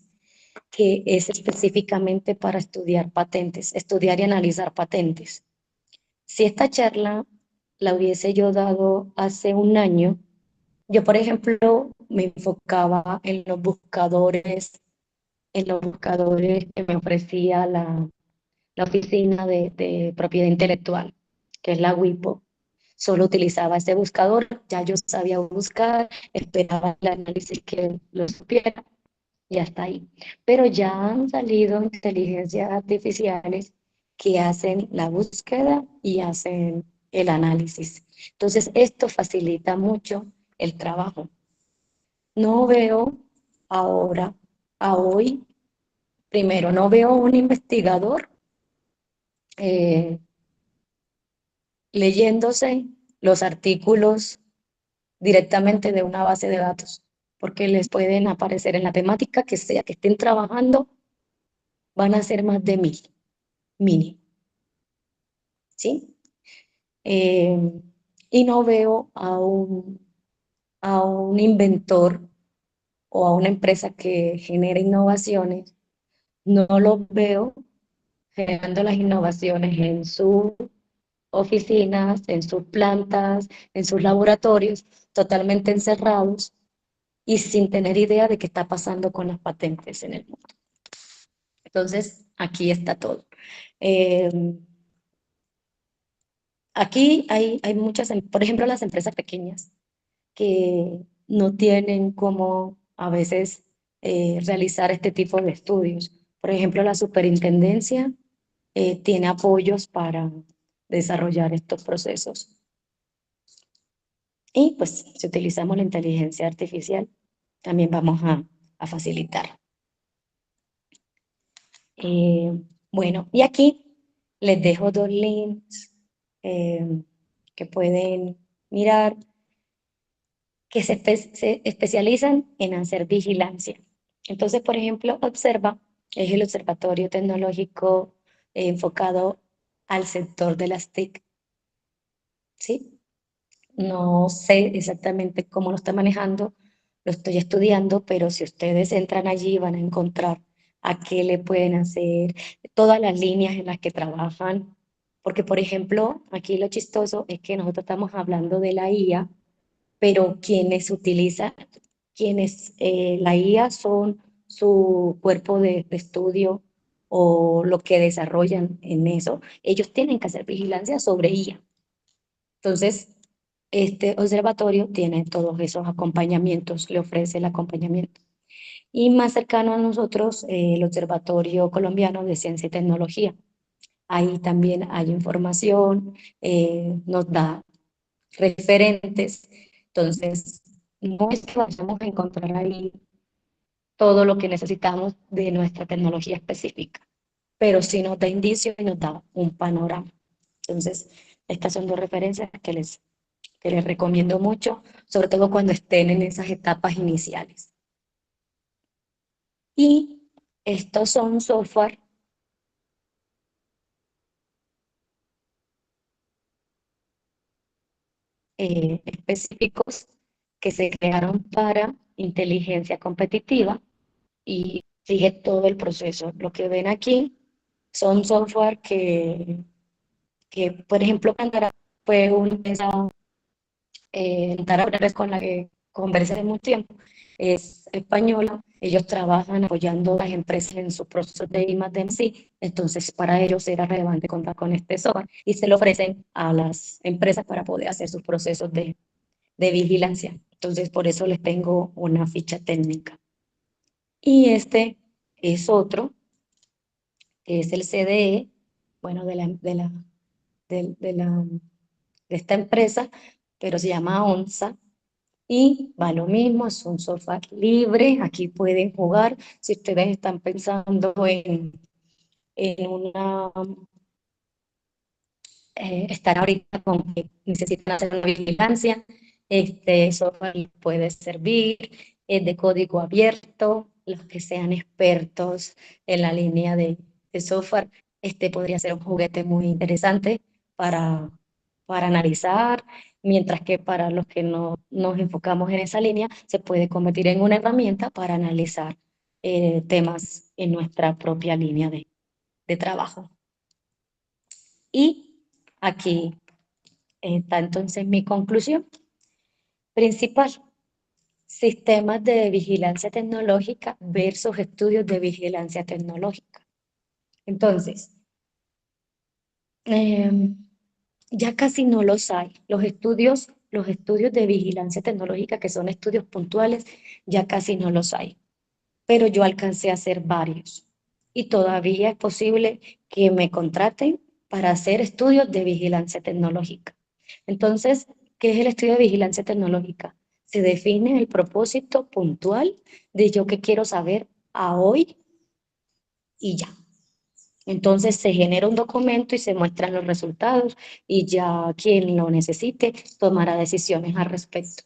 que es específicamente para estudiar patentes, estudiar y analizar patentes. Si esta charla la hubiese yo dado hace un año, yo, por ejemplo, me enfocaba en los buscadores que me ofrecía la oficina de propiedad intelectual, que es la WIPO. solo utilizaba ese buscador, ya yo sabía buscar, esperaba el análisis que lo supiera y hasta ahí. Pero ya han salido inteligencias artificiales que hacen la búsqueda y hacen el análisis. Entonces, esto facilita mucho el trabajo. No veo ahora, a hoy, primero, no veo un investigador eh, leyéndose los artículos directamente de una base de datos, porque les pueden aparecer en la temática que sea que estén trabajando, van a ser más de 1000, mínimo, ¿sí? Y no veo a un inventor o a una empresa que genere innovaciones, no los veo generando las innovaciones en sus oficinas, en sus plantas, en sus laboratorios, totalmente encerrados y sin tener idea de qué está pasando con las patentes en el mundo. Entonces, aquí está todo. Aquí hay muchas, por ejemplo, las empresas pequeñas que no tienen cómo a veces realizar este tipo de estudios. Por ejemplo, la superintendencia tiene apoyos para desarrollar estos procesos. Y pues si utilizamos la inteligencia artificial, también vamos a facilitar. Bueno, y aquí les dejo 2 links que pueden mirar, que se especializan en hacer vigilancia. Entonces, por ejemplo, Observa es el observatorio tecnológico enfocado al sector de las TIC, ¿sí? No sé exactamente cómo lo está manejando, lo estoy estudiando, pero si ustedes entran allí van a encontrar a qué le pueden hacer, todas las líneas en las que trabajan, porque por ejemplo, aquí lo chistoso es que nosotros estamos hablando de la IA, pero la IA son su cuerpo de estudio o lo que desarrollan en eso, ellos tienen que hacer vigilancia sobre IA. Entonces, este observatorio tiene todos esos acompañamientos, le ofrece el acompañamiento. Y más cercano a nosotros, el Observatorio Colombiano de Ciencia y Tecnología. Ahí también hay información, nos da referentes. Entonces, no es que vayamos a encontrar ahí todo lo que necesitamos de nuestra tecnología específica, pero sí nos da indicios y nos da un panorama. Entonces, estas son 2 referencias que les recomiendo mucho, sobre todo cuando estén en esas etapas iniciales. Y estos son software específicos que se crearon para inteligencia competitiva y sigue todo el proceso. Lo que ven aquí son software que por ejemplo, Pantara fue una empresa con la que conversé hace mucho tiempo, es española, ellos trabajan apoyando a las empresas en su proceso de I+D+I, entonces para ellos era relevante contar con este software y se lo ofrecen a las empresas para poder hacer sus procesos de vigilancia. Entonces por eso les tengo una ficha técnica. Y este es otro, que es el CDE, bueno, de esta empresa, pero se llama ONSA, y va lo mismo, es un software libre, aquí pueden jugar, si ustedes están pensando en estar ahorita con que necesitan hacer una vigilancia, este software puede servir, es de código abierto, los que sean expertos en la línea de software, este podría ser un juguete muy interesante para analizar, mientras que para los que no nos enfocamos en esa línea, se puede convertir en una herramienta para analizar temas en nuestra propia línea de trabajo. Y aquí está entonces mi conclusión principal. Sistemas de vigilancia tecnológica versus estudios de vigilancia tecnológica. Entonces, ya casi no los hay. Los estudios de vigilancia tecnológica, que son estudios puntuales, ya casi no los hay. Pero yo alcancé a hacer varios. Y todavía es posible que me contraten para hacer estudios de vigilancia tecnológica. Entonces, ¿qué es el estudio de vigilancia tecnológica? Se define el propósito puntual de yo qué quiero saber a hoy y ya. Entonces se genera un documento y se muestran los resultados y ya quien lo necesite tomará decisiones al respecto.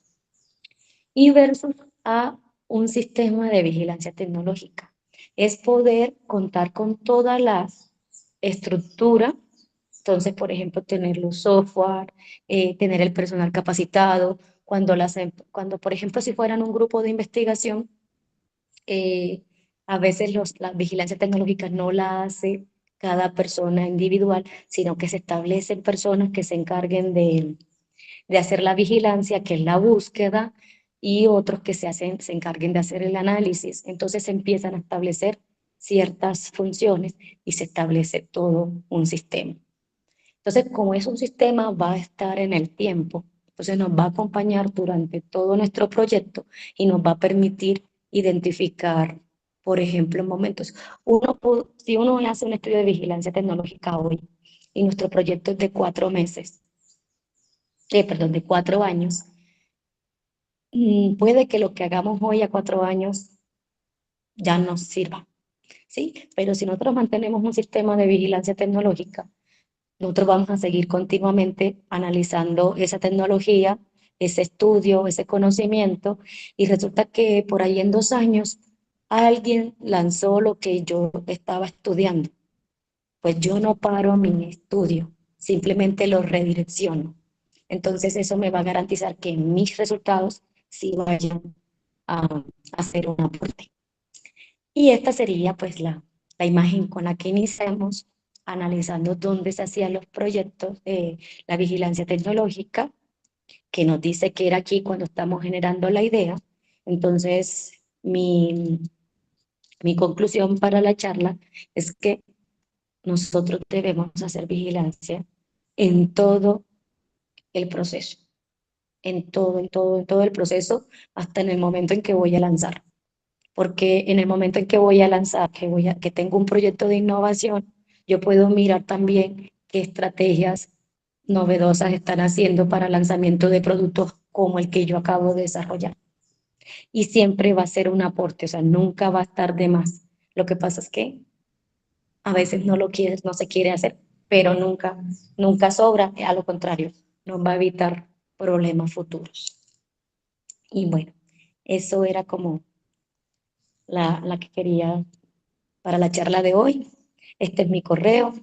Y versus a un sistema de vigilancia tecnológica. Es poder contar con toda la estructura. Entonces, por ejemplo, tener los software, tener el personal capacitado. Cuando, por ejemplo, si fueran un grupo de investigación, eh, a veces la vigilancia tecnológica no la hace cada persona individual, sino que se establecen personas que se encarguen de hacer la vigilancia, que es la búsqueda, y otros que se encarguen de hacer el análisis. Entonces se empiezan a establecer ciertas funciones y se establece todo un sistema. Entonces, como es un sistema, va a estar en el tiempo. Entonces nos va a acompañar durante todo nuestro proyecto y nos va a permitir identificar, por ejemplo, en momentos. Si uno hace un estudio de vigilancia tecnológica hoy y nuestro proyecto es de 4 meses, perdón, de 4 años, puede que lo que hagamos hoy a 4 años ya nos sirva, ¿sí? Pero si nosotros mantenemos un sistema de vigilancia tecnológica, nosotros vamos a seguir continuamente analizando esa tecnología, ese estudio, ese conocimiento, y resulta que por ahí en 2 años alguien lanzó lo que yo estaba estudiando. Pues yo no paro mi estudio, simplemente lo redirecciono. Entonces eso me va a garantizar que mis resultados sí vayan a hacer un aporte. Y esta sería pues la imagen con la que iniciamos, analizando dónde se hacían los proyectos de la vigilancia tecnológica, que nos dice que era aquí cuando estamos generando la idea. Entonces, mi conclusión para la charla es que nosotros debemos hacer vigilancia en todo el proceso, en todo el proceso, hasta en el momento en que voy a lanzar. Porque en el momento en que voy a lanzar, que tengo un proyecto de innovación, yo puedo mirar también qué estrategias novedosas están haciendo para lanzamiento de productos como el que yo acabo de desarrollar. Y siempre va a ser un aporte, o sea, nunca va a estar de más. Lo que pasa es que a veces no se quiere hacer, pero nunca sobra, a lo contrario, nos va a evitar problemas futuros. Y bueno, eso era como la que quería para la charla de hoy. Este es mi correo,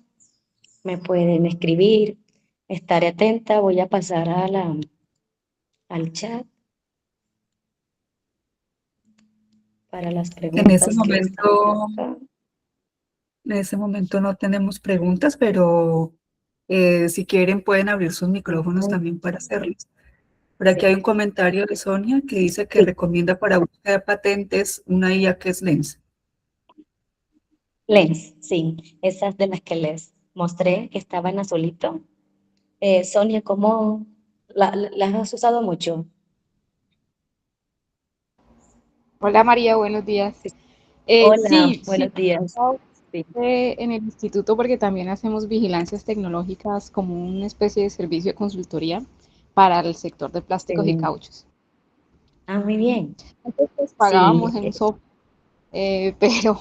me pueden escribir, estaré atenta, voy a pasar al chat para las En ese preguntas que están por momento, acá. en ese momento no tenemos preguntas, pero si quieren pueden abrir sus micrófonos también para hacerlos. Por aquí hay un comentario de Sonia que dice que Sí, recomienda para búsqueda de patentes una IA que es Lens. Lens, sí, esas de las que les mostré que estaba en azulito. Sonia, ¿cómo las has usado mucho? Hola María, buenos días. Sí. Hola, Sí, buenos días. Sí. en el instituto porque también hacemos vigilancias tecnológicas como una especie de servicio de consultoría para el sector de plásticos y Sí. cauchos. Ah, muy bien. Antes pues Sí, pagábamos en software, pero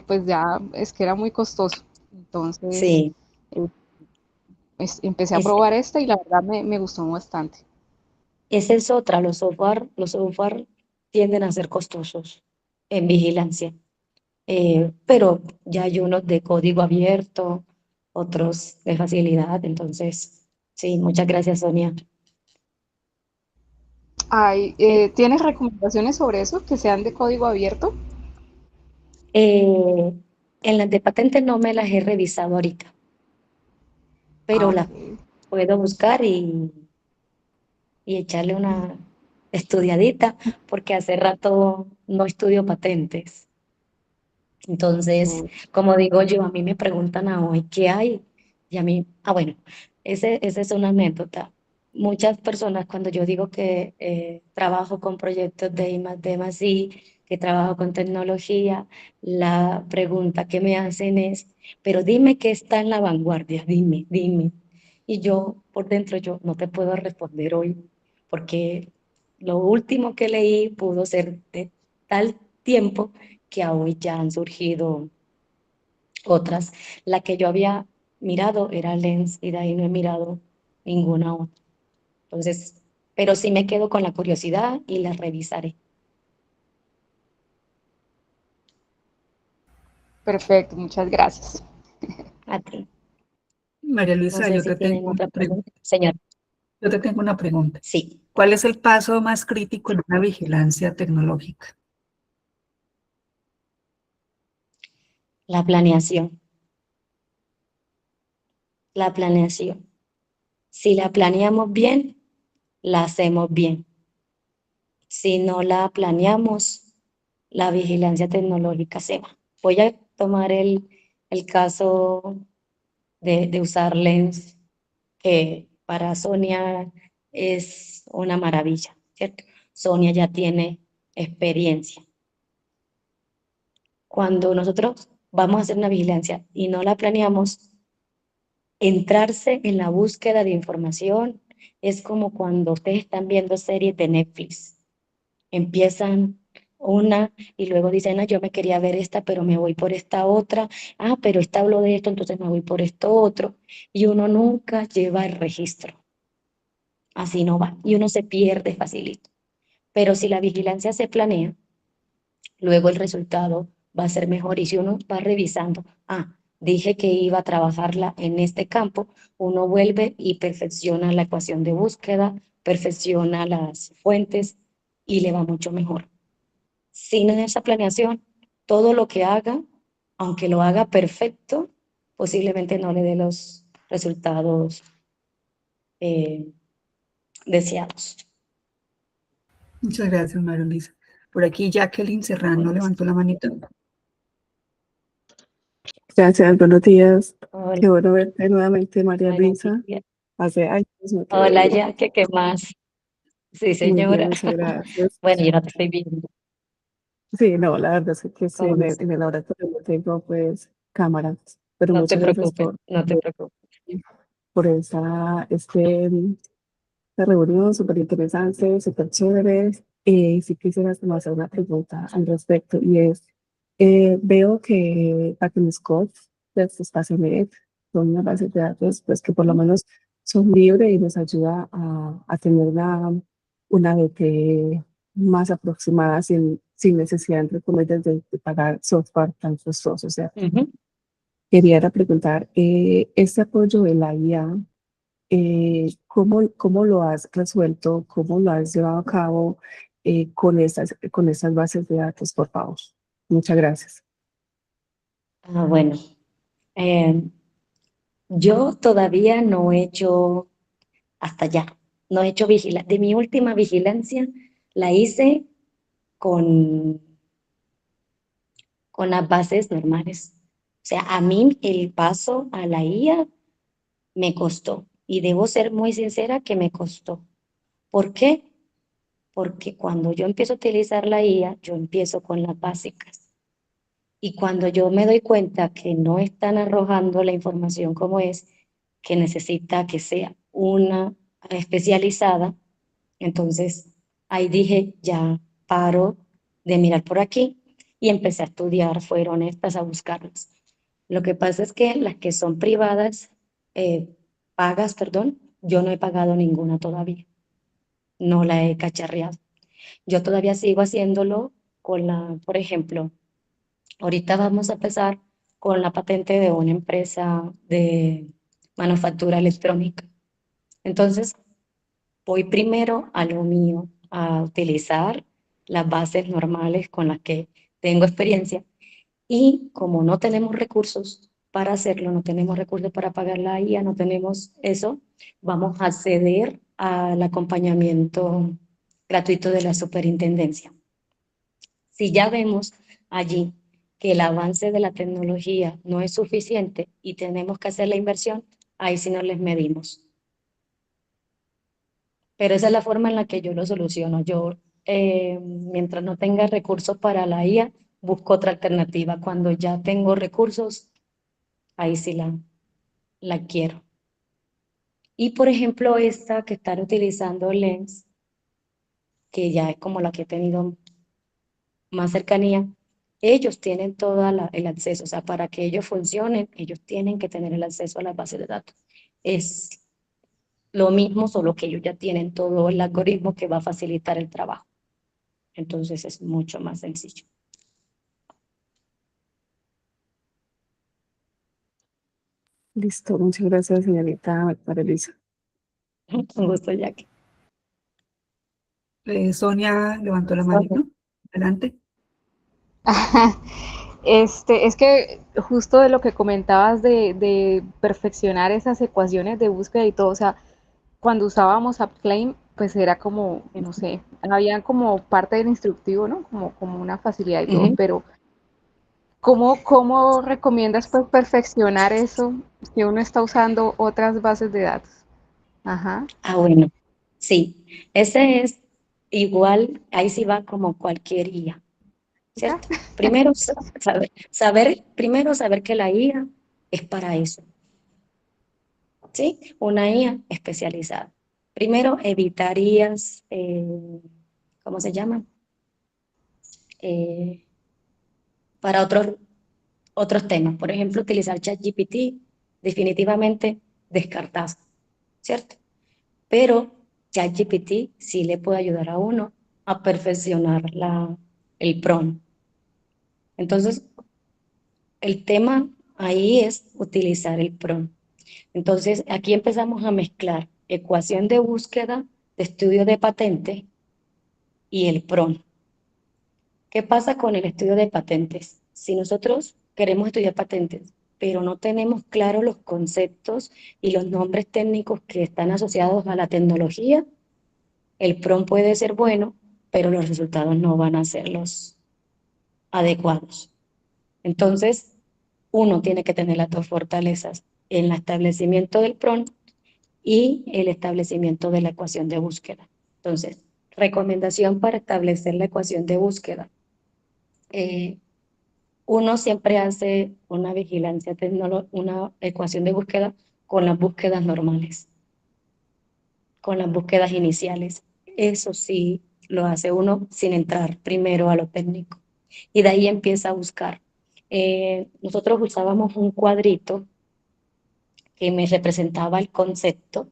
pues ya es que era muy costoso. Entonces sí. eh, empecé a Es, probar esta y la verdad me gustó bastante. esa es otra, los software tienden a ser costosos en vigilancia, pero ya hay unos de código abierto, otros de facilidad, entonces, sí, muchas gracias, Sonia. ¿Tienes recomendaciones sobre eso que sean de código abierto? Eh, en las de patentes no me las he revisado ahorita, pero Ah, las ok. puedo buscar y echarle una estudiadita, porque hace rato no estudio patentes. Entonces, Ok. como digo yo, a mí me preguntan a hoy, ¿qué hay? Y a mí, bueno, Esa es una anécdota. Muchas personas, cuando yo digo que trabajo con proyectos de I+D+I, que trabajo con tecnología, la pregunta que me hacen es, pero dime qué está en la vanguardia, dime, dime. Y yo, por dentro, yo no te puedo responder hoy, porque lo último que leí pudo ser de tal tiempo que a hoy ya han surgido otras. La que yo había mirado era Lens y de ahí no he mirado ninguna otra. Entonces, pero sí me quedo con la curiosidad y la revisaré. Perfecto, muchas gracias. A ti. María No Luisa, sé si tienen otra pregunta. Señor, yo te tengo una pregunta. sí, ¿Cuál es el paso más crítico en una vigilancia tecnológica? la planeación. La planeación. Si la planeamos bien, la hacemos bien. Si no la planeamos, la vigilancia tecnológica se va. Voy a tomar el caso de usar Lens, que para Sonia es una maravilla, ¿cierto? Sonia ya tiene experiencia. Cuando nosotros vamos a hacer una vigilancia y no la planeamos, entrarse en la búsqueda de información es como cuando ustedes están viendo series de Netflix. Empiezan una y luego dicen, yo me quería ver esta, pero me voy por esta otra. Pero esta habló de esto, entonces me voy por esto otro. Y uno nunca lleva el registro. Así no va. Y uno se pierde facilito. Pero si la vigilancia se planea, luego el resultado va a ser mejor. Y si uno va revisando, dije que iba a trabajarla en este campo, uno vuelve y perfecciona la ecuación de búsqueda, perfecciona las fuentes y le va mucho mejor. Sin esa planeación, todo lo que haga, aunque lo haga perfecto, posiblemente no le dé los resultados deseados. Muchas gracias, María Luisa. Por aquí Jacqueline Serrano levantó la manita. Gracias, buenos días. Hola, Qué bueno verte nuevamente, María buenos Luisa. días. Hace años no te Hola, veía. ya, ¿qué más? Sí, Muy bien, señora. muchas gracias. Bueno, yo no te estoy viendo. Sí, no, la verdad es que sí, ¿Cómo en no? el laboratorio no tengo pues cámaras, pero No te muchas gracias preocupes, no te preocupes. por esta reunión súper interesante, súper chévere. Sí quisiera como hacer una pregunta al respecto y es, veo que Scott de Espacianet son una base de datos pues que por lo menos son libres y nos ayuda a tener una DT más aproximada sin necesidad, entre comillas, de pagar software tan costoso. O sea, Ujú. quería era preguntar, este apoyo de la IA, ¿cómo lo has resuelto? ¿Cómo lo has llevado a cabo con estas bases de datos, por favor? Muchas gracias. Bueno, eh, yo todavía no he hecho hasta allá, no he hecho vigilancia. De mi última vigilancia la hice con, con las bases normales. O sea, a mí el paso a la IA me costó y debo ser muy sincera que me costó. ¿Por qué? Porque cuando yo empiezo a utilizar la IA, yo empiezo con las básicas. Y cuando yo me doy cuenta que no están arrojando la información como es, que necesita que sea una especializada, entonces ahí dije, ya paro de mirar por aquí y empecé a estudiar, fueron estas a buscarlas. Lo que pasa es que las que son privadas, pagas, perdón, yo no he pagado ninguna todavía, no la he cacharreado. Yo todavía sigo haciéndolo con por ejemplo, ahorita vamos a empezar con la patente de una empresa de manufactura electrónica. Entonces, voy primero a lo mío, a utilizar las bases normales con las que tengo experiencia y como no tenemos recursos para hacerlo, no tenemos recursos para pagar la IA, no tenemos eso, vamos a acceder al acompañamiento gratuito de la superintendencia. Si ya vemos allí que el avance de la tecnología no es suficiente y tenemos que hacer la inversión, ahí sí no les medimos. Pero esa es la forma en la que yo lo soluciono. Yo, mientras no tenga recursos para la IA, busco otra alternativa. Cuando ya tengo recursos, ahí sí la quiero. Y por ejemplo, esta que están utilizando Lens, que ya es como la que he tenido más cercanía, ellos tienen todo el acceso. O sea, para que ellos funcionen, ellos tienen que tener el acceso a las bases de datos. Es lo mismo, solo que ellos ya tienen todo el algoritmo que va a facilitar el trabajo. Entonces es mucho más sencillo. Listo, muchas gracias, señorita Marilisa. Un gusto, Jackie. Sonia levantó la manito. Adelante. Es que justo de lo que comentabas de perfeccionar esas ecuaciones de búsqueda y todo, o sea, cuando usábamos AppClaim, pues era como, no sé, había como parte del instructivo, ¿no? Como una facilidad y todo, pero ¿cómo recomiendas pues perfeccionar eso si uno está usando otras bases de datos? Ajá. Ah, bueno, sí, ese es igual, ahí sí va como cualquier IA, ¿cierto? Primero primero saber que la IA es para eso, ¿sí? Una IA especializada. Primero, evitar IAs, ¿cómo se llama? Eh, para otros temas. Por ejemplo, utilizar ChatGPT, definitivamente descartado, ¿cierto? Pero ChatGPT sí le puede ayudar a uno a perfeccionar el prompt. Entonces, el tema ahí es utilizar el prompt. Entonces, aquí empezamos a mezclar ecuación de búsqueda, de estudio de patente y el prompt. ¿Qué pasa con el estudio de patentes? Si nosotros queremos estudiar patentes, pero no tenemos claros los conceptos y los nombres técnicos que están asociados a la tecnología, el prompt puede ser bueno, pero los resultados no van a ser los adecuados. Entonces, uno tiene que tener las dos fortalezas, el establecimiento del prompt y el establecimiento de la ecuación de búsqueda. Entonces, recomendación para establecer la ecuación de búsqueda. Uno siempre hace una vigilancia una ecuación de búsqueda con las búsquedas normales, con las búsquedas iniciales. Eso sí lo hace uno sin entrar primero a lo técnico. Y de ahí empieza a buscar. Nosotros usábamos un cuadrito que me representaba el concepto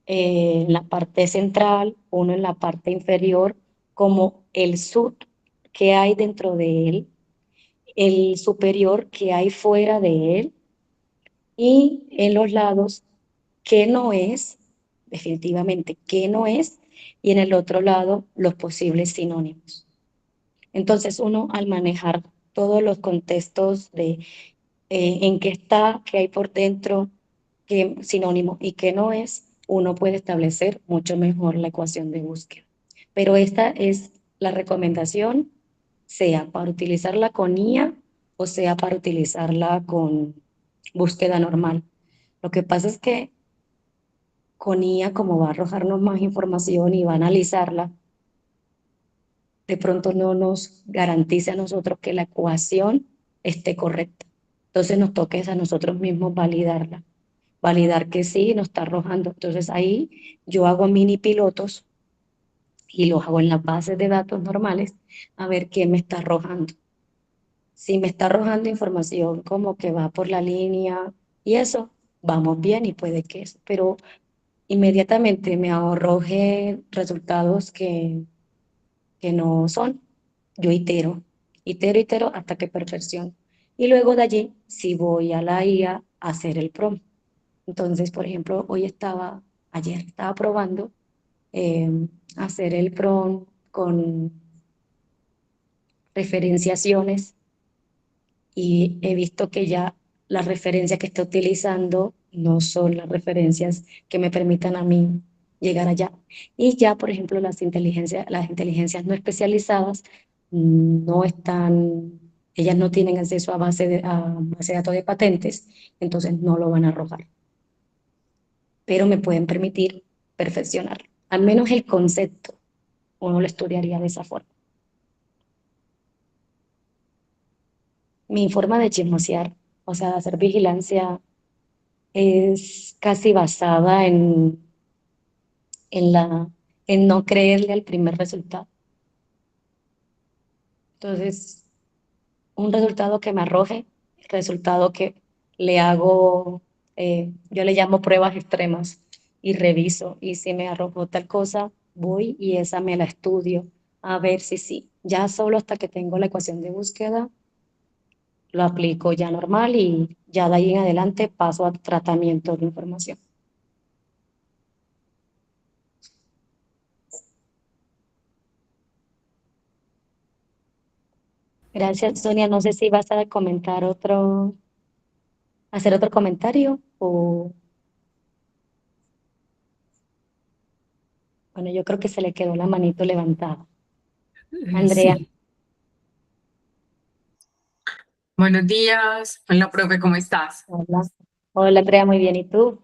en la parte central, uno en la parte inferior, como el sub que hay dentro de él, el superior que hay fuera de él, y en los lados qué no es, definitivamente qué no es, y en el otro lado los posibles sinónimos. Entonces uno al manejar todos los contextos de en qué está, qué hay por dentro, qué sinónimo y qué no es, uno puede establecer mucho mejor la ecuación de búsqueda. Pero esta es la recomendación, sea para utilizarla con IA o sea para utilizarla con búsqueda normal. Lo que pasa es que con IA, como va a arrojarnos más información y va a analizarla, de pronto no nos garantiza a nosotros que la ecuación esté correcta. Entonces nos toca a nosotros mismos validarla, validar que sí nos está arrojando. Entonces ahí yo hago mini pilotos y los hago en las bases de datos normales a ver qué me está arrojando. Si me está arrojando información como que va por la línea y eso, vamos bien y puede que eso, pero inmediatamente me arroje resultados que no son, yo itero hasta que perfecciono. Y luego de allí, si voy a la IA a hacer el prompt. Entonces, por ejemplo, ayer estaba probando eh, hacer el prompt con referenciaciones y he visto que ya las referencias que está utilizando no son las referencias que me permitan a mí llegar allá. Y ya, por ejemplo, las inteligencias no especializadas no están ellas no tienen acceso a base de datos de patentes, entonces no lo van a arrojar. Pero me pueden permitir perfeccionar. Al menos el concepto, uno lo estudiaría de esa forma. Mi forma de chismosear, o sea, de hacer vigilancia, es casi basada en no creerle al primer resultado. Entonces, un resultado que me arroje, resultado que le hago, yo le llamo pruebas extremas y reviso. Y si me arrojó tal cosa, voy y esa me la estudio a ver si sí. Ya solo hasta que tengo la ecuación de búsqueda, lo aplico ya normal y ya de ahí en adelante paso a tratamiento de información. Gracias, Sonia. No sé si vas a comentar hacer otro comentario o, bueno, yo creo que se le quedó la manito levantada. Andrea, Sí. Buenos días. Hola, profe, ¿cómo estás? hola. Hola, Andrea, muy bien. ¿Y tú?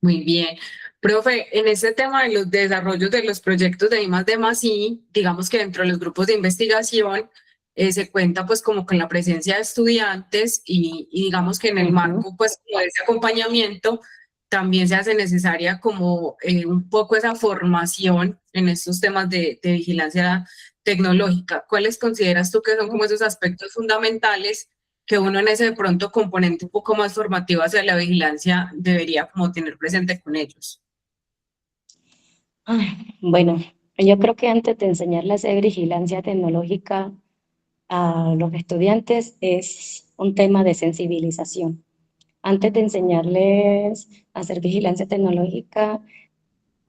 Muy bien. Profe, en este tema de los desarrollos de los proyectos de I+D+I, digamos que dentro de los grupos de investigación se cuenta pues como con la presencia de estudiantes y digamos que en el marco pues como de ese acompañamiento también se hace necesaria como un poco esa formación en estos temas de vigilancia tecnológica. ¿Cuáles consideras tú que son como esos aspectos fundamentales que uno en ese de pronto componente un poco más formativo hacia la vigilancia debería como tener presente con ellos? Bueno, yo creo que antes de enseñarles a hacer vigilancia tecnológica a los estudiantes es un tema de sensibilización. Antes de enseñarles a hacer vigilancia tecnológica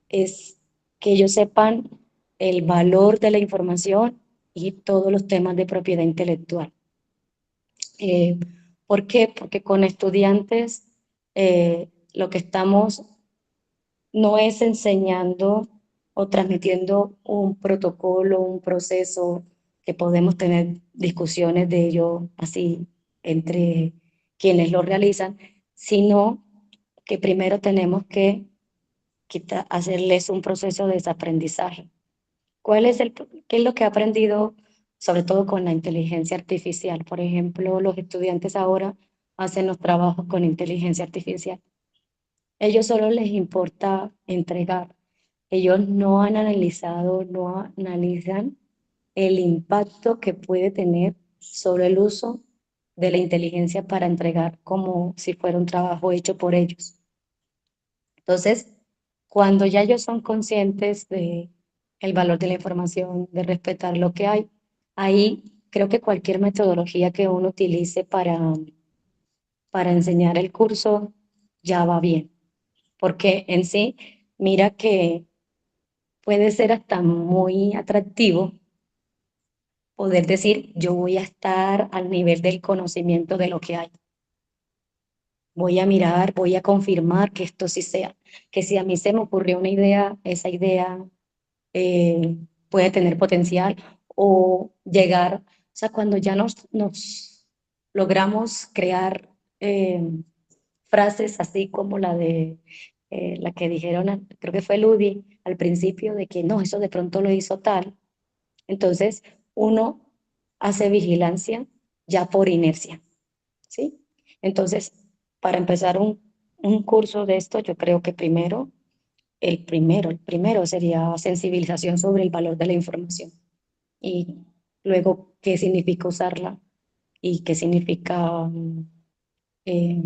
es que ellos sepan el valor de la información y todos los temas de propiedad intelectual. ¿Por qué? Porque con estudiantes lo que estamos no es enseñando o transmitiendo un protocolo, un proceso que podemos tener discusiones de ello así entre quienes lo realizan, sino que primero tenemos que hacerles un proceso de desaprendizaje. ¿Qué es lo que he aprendido, sobre todo con la inteligencia artificial? Por ejemplo, los estudiantes ahora hacen los trabajos con inteligencia artificial. Ellos solo les importa entregar. Ellos no han analizado, no analizan el impacto que puede tener sobre el uso de la inteligencia para entregar como si fuera un trabajo hecho por ellos. Entonces, cuando ya ellos son conscientes de el valor de la información, de respetar lo que hay, ahí creo que cualquier metodología que uno utilice para enseñar el curso ya va bien, porque en sí, mira que puede ser hasta muy atractivo poder decir, yo voy a estar al nivel del conocimiento de lo que hay. Voy a mirar, voy a confirmar que esto sí sea, que si a mí se me ocurrió una idea, esa idea puede tener potencial o llegar, o sea, cuando ya nos logramos crear frases así como la que dijeron, creo que fue Ludi al principio, de que no, eso de pronto lo hizo tal. Entonces, uno hace vigilancia ya por inercia, ¿sí? Entonces, para empezar un curso de esto, yo creo que el primero sería sensibilización sobre el valor de la información y luego qué significa usarla y qué significa eh,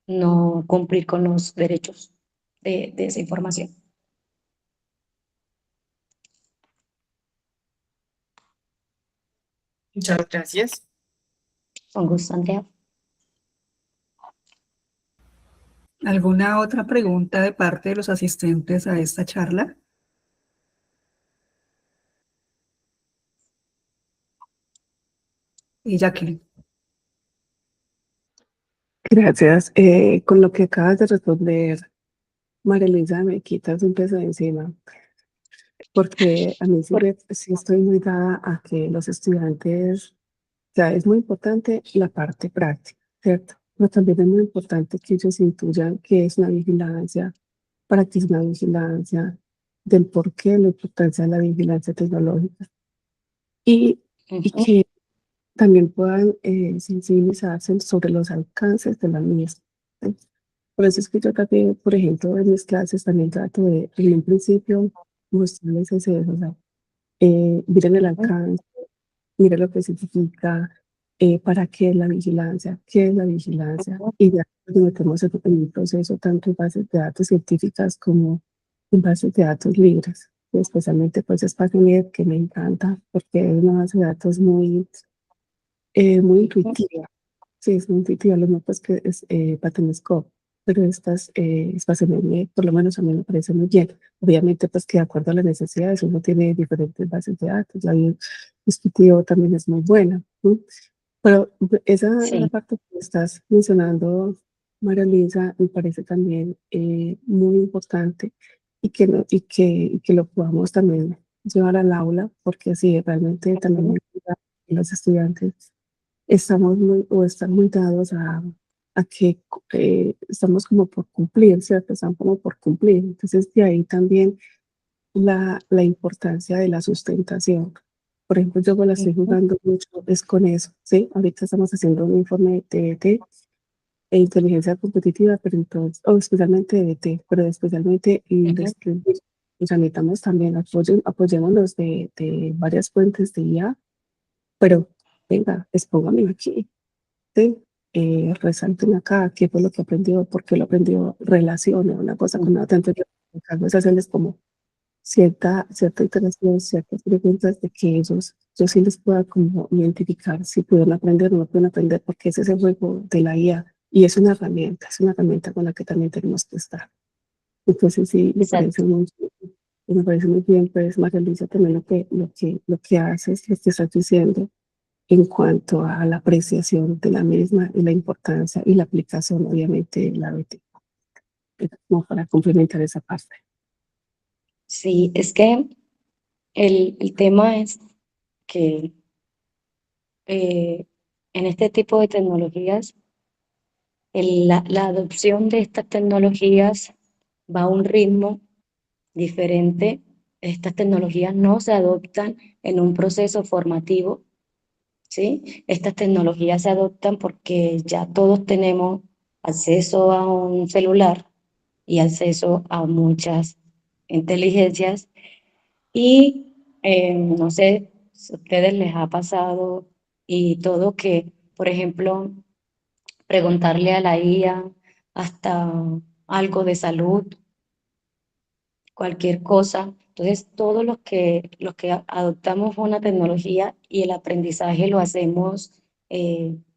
no cumplir con los derechos de esa información. Muchas gracias. Con gusto, Andrea. ¿Alguna otra pregunta de parte de los asistentes a esta charla? Y Jacqueline. Gracias. Con lo que acabas de responder, María Luisa, me quitas un peso de encima, porque a mí sí, sí estoy muy dada a que los estudiantes sea, es muy importante la parte práctica, ¿cierto? Pero también es muy importante que ellos intuyan qué es una vigilancia, para qué es una vigilancia, del por qué la importancia de la vigilancia tecnológica y Ujú. que también puedan sensibilizarse sobre los alcances de la misma. ¿Sí? Por eso es que yo también, por ejemplo, en mis clases también trato de, en un principio, mostrarles ese, o sea, miren el Ujú. alcance, miren lo que significa, para qué es la vigilancia, qué es la vigilancia, Ujú. y ya nos metemos en un proceso tanto en bases de datos científicas como en bases de datos libres, y especialmente pues Sparknet, que me encanta, porque es una base de datos muy intuitiva. Sí, es muy intuitiva, lo mismo pues que es Pattern pero Sparknet, por lo menos a mí me parece muy bien. Obviamente pues que de acuerdo a las necesidades uno tiene diferentes bases de datos, la intuitivo también es muy buena, ¿no? Pero esa Sí, parte que estás mencionando, María Luisa, me parece también muy importante y que lo podamos también llevar al aula, porque así realmente también ujú, los estudiantes estamos muy, o están muy dados a que estamos como por cumplir, ¿cierto? Están como por cumplir. Entonces, de ahí también la importancia de la sustentación. Por ejemplo, yo me la estoy ujú. jugando mucho es con eso, ¿sí? Ahorita estamos haciendo un informe de TDT e inteligencia competitiva, pero entonces, o especialmente de DT, pero especialmente Ujú. o sea, necesitamos también apoyémonos de varias fuentes de IA, pero venga, expóngame aquí, ¿sí? Resalten acá qué fue lo que aprendió, por qué lo aprendió, relacione una cosa con la otra, entonces, tal vez hacerles como cierta interacción, ciertas preguntas de que ellos, yo sí les pueda como identificar si pueden aprender o no pueden aprender, porque ese es el juego de la IA y es una herramienta con la que también tenemos que estar. Entonces sí, Exacto. me parece muy bien, pues María Luisa, también lo que haces, lo que estás diciendo en cuanto a la apreciación de la misma y la importancia y la aplicación, obviamente, de la BT, como para complementar esa parte. Sí, es que el tema es que en este tipo de tecnologías, la adopción de estas tecnologías va a un ritmo diferente. Estas tecnologías no se adoptan en un proceso formativo, ¿sí? Estas tecnologías se adoptan porque ya todos tenemos acceso a un celular y acceso a muchas inteligencias y no sé si a ustedes les ha pasado y todo que, por ejemplo, preguntarle a la IA hasta algo de salud, cualquier cosa. Entonces, todos los que adoptamos una tecnología y el aprendizaje lo hacemos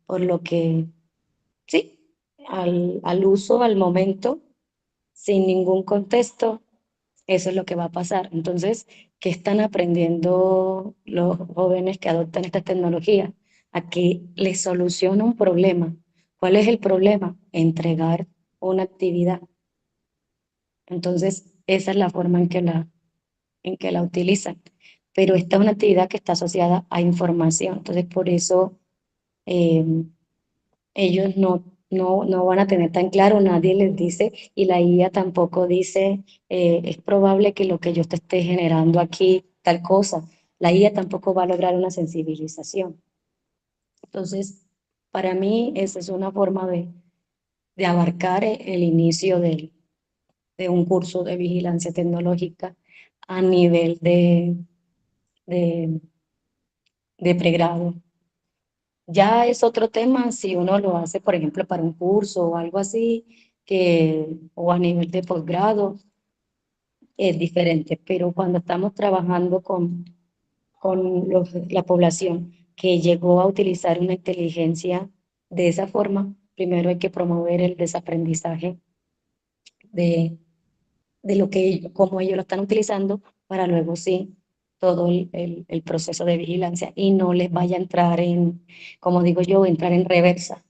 por lo que, sí, al uso, al momento, sin ningún contexto, eso es lo que va a pasar. Entonces, ¿qué están aprendiendo los jóvenes que adoptan esta tecnología? A que les soluciona un problema. ¿Cuál es el problema? Entregar una actividad. Entonces, esa es la forma en que la utilizan. Pero esta es una actividad que está asociada a información. Entonces, por eso eh, ellos no van a tener tan claro, nadie les dice, y la IA tampoco dice, es probable que lo que yo te esté generando aquí, tal cosa. La IA tampoco va a lograr una sensibilización. Entonces, para mí, esa es una forma de abarcar el inicio de un curso de vigilancia tecnológica a nivel de, de pregrado. Ya es otro tema si uno lo hace, por ejemplo, para un curso o algo así, o a nivel de posgrado, es diferente, pero cuando estamos trabajando con la población que llegó a utilizar una inteligencia de esa forma, primero hay que promover el desaprendizaje de, de lo que cómo ellos lo están utilizando, para luego sí todo el proceso de vigilancia y no les vaya a entrar en, como digo yo, entrar en reversa.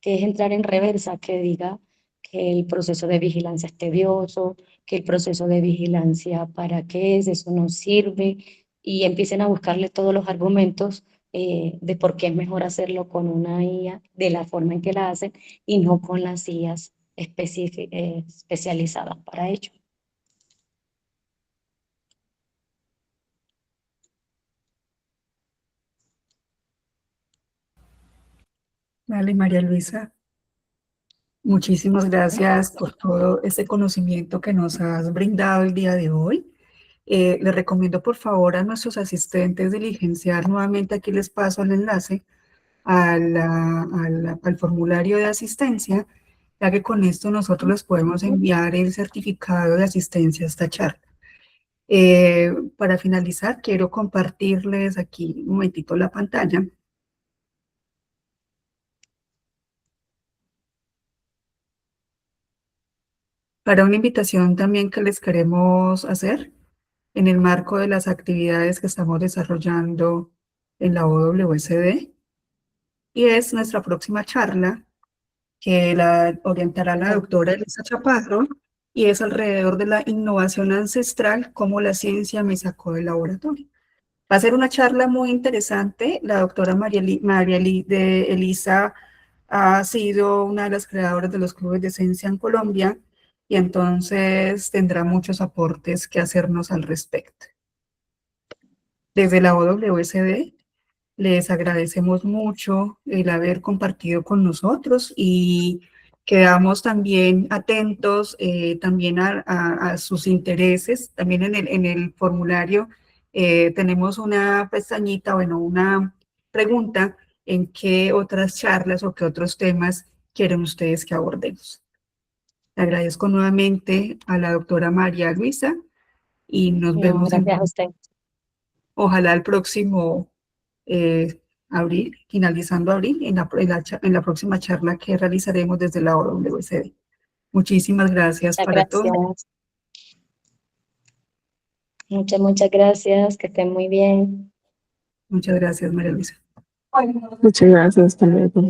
¿Qué es entrar en reversa? Que diga que el proceso de vigilancia es tedioso, que el proceso de vigilancia para qué es, eso no sirve, y empiecen a buscarle todos los argumentos de por qué es mejor hacerlo con una IA de la forma en que la hacen y no con las IAs especializadas para ello. Vale, María Luisa, muchísimas gracias por todo este conocimiento que nos has brindado el día de hoy. Le recomiendo por favor a nuestros asistentes diligenciar nuevamente, aquí les paso el enlace al formulario de asistencia, ya que con esto nosotros les podemos enviar el certificado de asistencia a esta charla. Para finalizar, quiero compartirles aquí un momentito la pantalla. Para una invitación también que les queremos hacer en el marco de las actividades que estamos desarrollando en la OWSD, y es nuestra próxima charla, que la orientará la doctora Elisa Chaparro, y es alrededor de la innovación ancestral, cómo la ciencia me sacó del laboratorio. Va a ser una charla muy interesante. La doctora Elisa ha sido una de las creadoras de los clubes de ciencia en Colombia, y entonces tendrá muchos aportes que hacernos al respecto. Desde la OWSD les agradecemos mucho el haber compartido con nosotros y quedamos también atentos también a sus intereses. También en el formulario tenemos una pestañita, bueno, una pregunta en qué otras charlas o qué otros temas quieren ustedes que abordemos. Le agradezco nuevamente a la doctora María Luisa y nos vemos Gracias a usted. ojalá el próximo abril, finalizando abril, en la próxima charla que realizaremos desde la OWSD. Muchísimas gracias para todos. Gracias. Muchas gracias. Que estén muy bien. Muchas gracias, María Luisa. Muchas gracias, hasta luego.